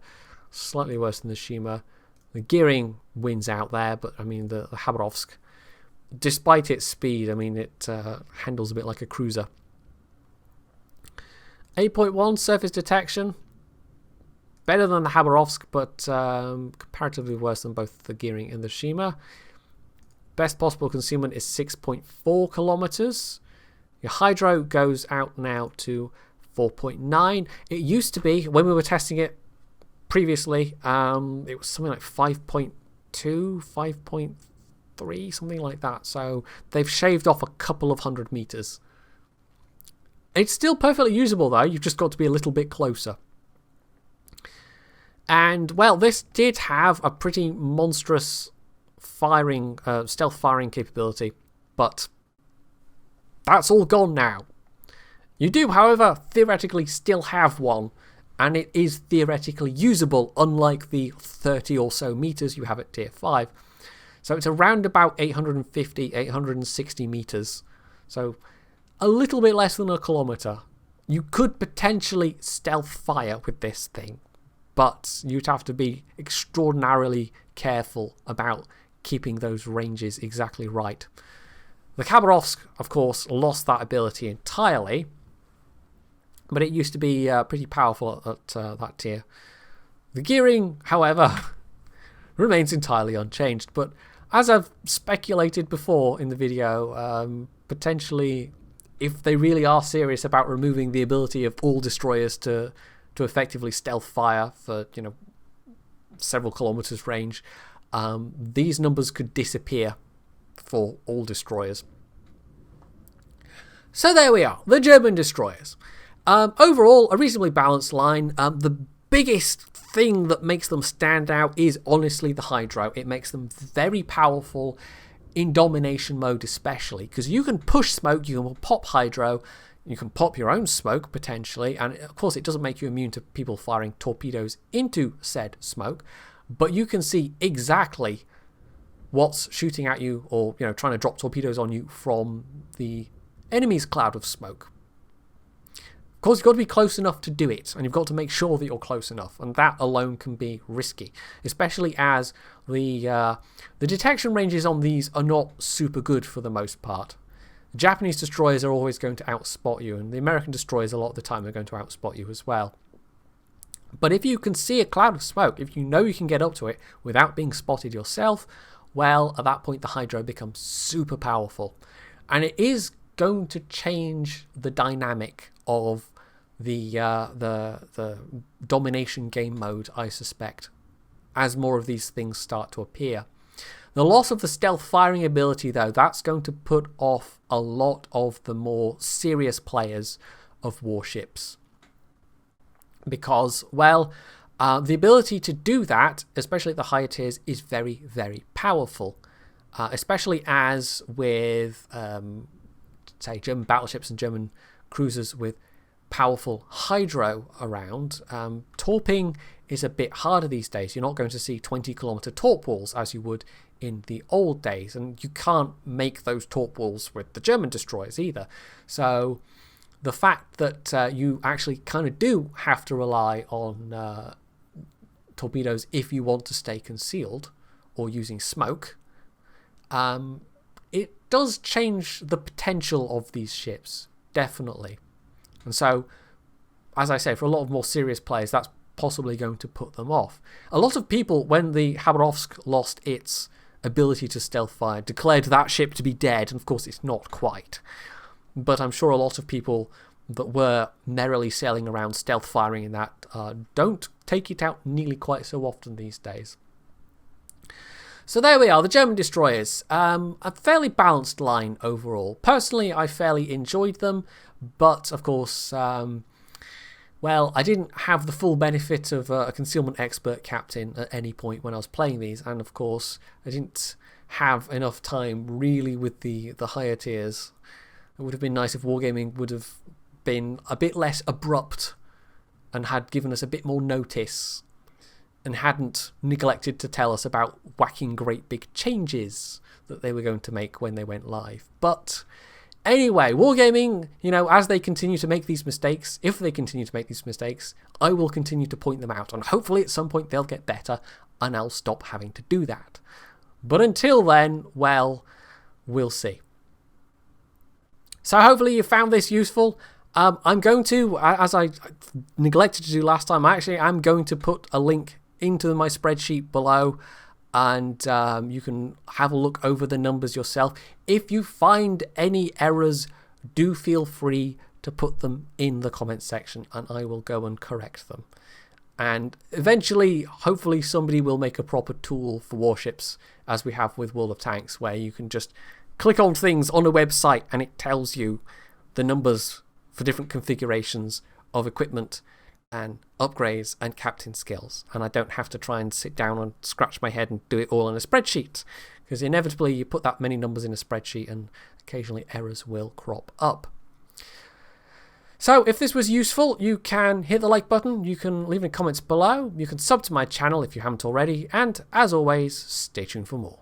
Slightly worse than the Shima. The gearing wins out there, but I mean the Khabarovsk, despite its speed, I mean it handles a bit like a cruiser. 8.1 surface detection, better than the Khabarovsk, but comparatively worse than both the gearing and the Shima. Best possible concealment is 6.4 kilometers. Your hydro goes out now to 4.9. It used to be, when we were testing it previously, it was something like 5.2, 5.3, something like that. So they've shaved off a couple of 100 meters. It's still perfectly usable though. You've just got to be a little bit closer. And well, this did have a pretty monstrous stealth firing capability, but that's all gone now. You do, however, theoretically still have one, and it is theoretically usable, unlike the 30 or so meters you have at tier 5. So it's around about 850, 860 meters. So a little bit less than a kilometer. You could potentially stealth fire with this thing, but you'd have to be extraordinarily careful about keeping those ranges exactly right. The Khabarovsk, of course, lost that ability entirely, but it used to be pretty powerful at that tier. The gearing, however, remains entirely unchanged, but as I've speculated before in the video, potentially, if they really are serious about removing the ability of all destroyers to effectively stealth fire for, several kilometers range, these numbers could disappear for all destroyers. So there we are, the German destroyers. Overall, a reasonably balanced line. The biggest thing that makes them stand out is honestly the hydro. It makes them very powerful in domination mode especially, because you can push smoke, you can pop hydro, you can pop your own smoke potentially, and of course it doesn't make you immune to people firing torpedoes into said smoke, but you can see exactly what's shooting at you or trying to drop torpedoes on you from the enemy's cloud of smoke. Of course, you've got to be close enough to do it, and you've got to make sure that you're close enough, and that alone can be risky, especially as the detection ranges on these are not super good for the most part. The Japanese destroyers are always going to outspot you, and the American destroyers a lot of the time are going to outspot you as well. But if you can see a cloud of smoke, if you know you can get up to it without being spotted yourself, well, at that point the hydro becomes super powerful, and it is going to change the dynamic of the domination game mode, I suspect, as more of these things start to appear. The loss of the stealth firing ability, though, that's going to put off a lot of the more serious players of warships. Because, well, the ability to do that, especially at the higher tiers, is very, very powerful. Especially as with, say, German battleships and German cruisers with powerful hydro around. Torping is a bit harder these days. You're not going to see 20-kilometer torp walls as you would in the old days, and you can't make those torp walls with the German destroyers either. So the fact that you actually kind of do have to rely on torpedoes if you want to stay concealed or using smoke, it does change the potential of these ships, definitely. And so, as I say, for a lot of more serious players, that's possibly going to put them off. A lot of people, when the Khabarovsk lost its ability to stealth fire, declared that ship to be dead, and of course it's not quite. But I'm sure a lot of people that were merrily sailing around stealth firing in that don't take it out nearly quite so often these days. So there we are, the German destroyers. A fairly balanced line overall. Personally, I fairly enjoyed them, but of course, well, I didn't have the full benefit of a concealment expert captain at any point when I was playing these, and of course, I didn't have enough time really with the higher tiers. It would have been nice if Wargaming would have been a bit less abrupt and had given us a bit more notice, and hadn't neglected to tell us about whacking great big changes that they were going to make when they went live. But anyway, Wargaming, as they continue to make these mistakes, if they continue to make these mistakes, I will continue to point them out, and hopefully at some point they'll get better and I'll stop having to do that. But until then, well, we'll see. So hopefully you found this useful. I'm going to, as I neglected to do last time, I'm going to put a link into my spreadsheet below, and you can have a look over the numbers yourself. If you find any errors, do feel free to put them in the comments section, and I will go and correct them. And eventually, hopefully, somebody will make a proper tool for warships, as we have with World of Tanks, where you can just click on things on a website and it tells you the numbers for different configurations of equipment and upgrades and captain skills, and I don't have to try and sit down and scratch my head and do it all in a spreadsheet, because inevitably you put that many numbers in a spreadsheet and occasionally errors will crop up. So if this was useful, you can hit the like button, you can leave any comments below, you can sub to my channel if you haven't already, and as always, stay tuned for more.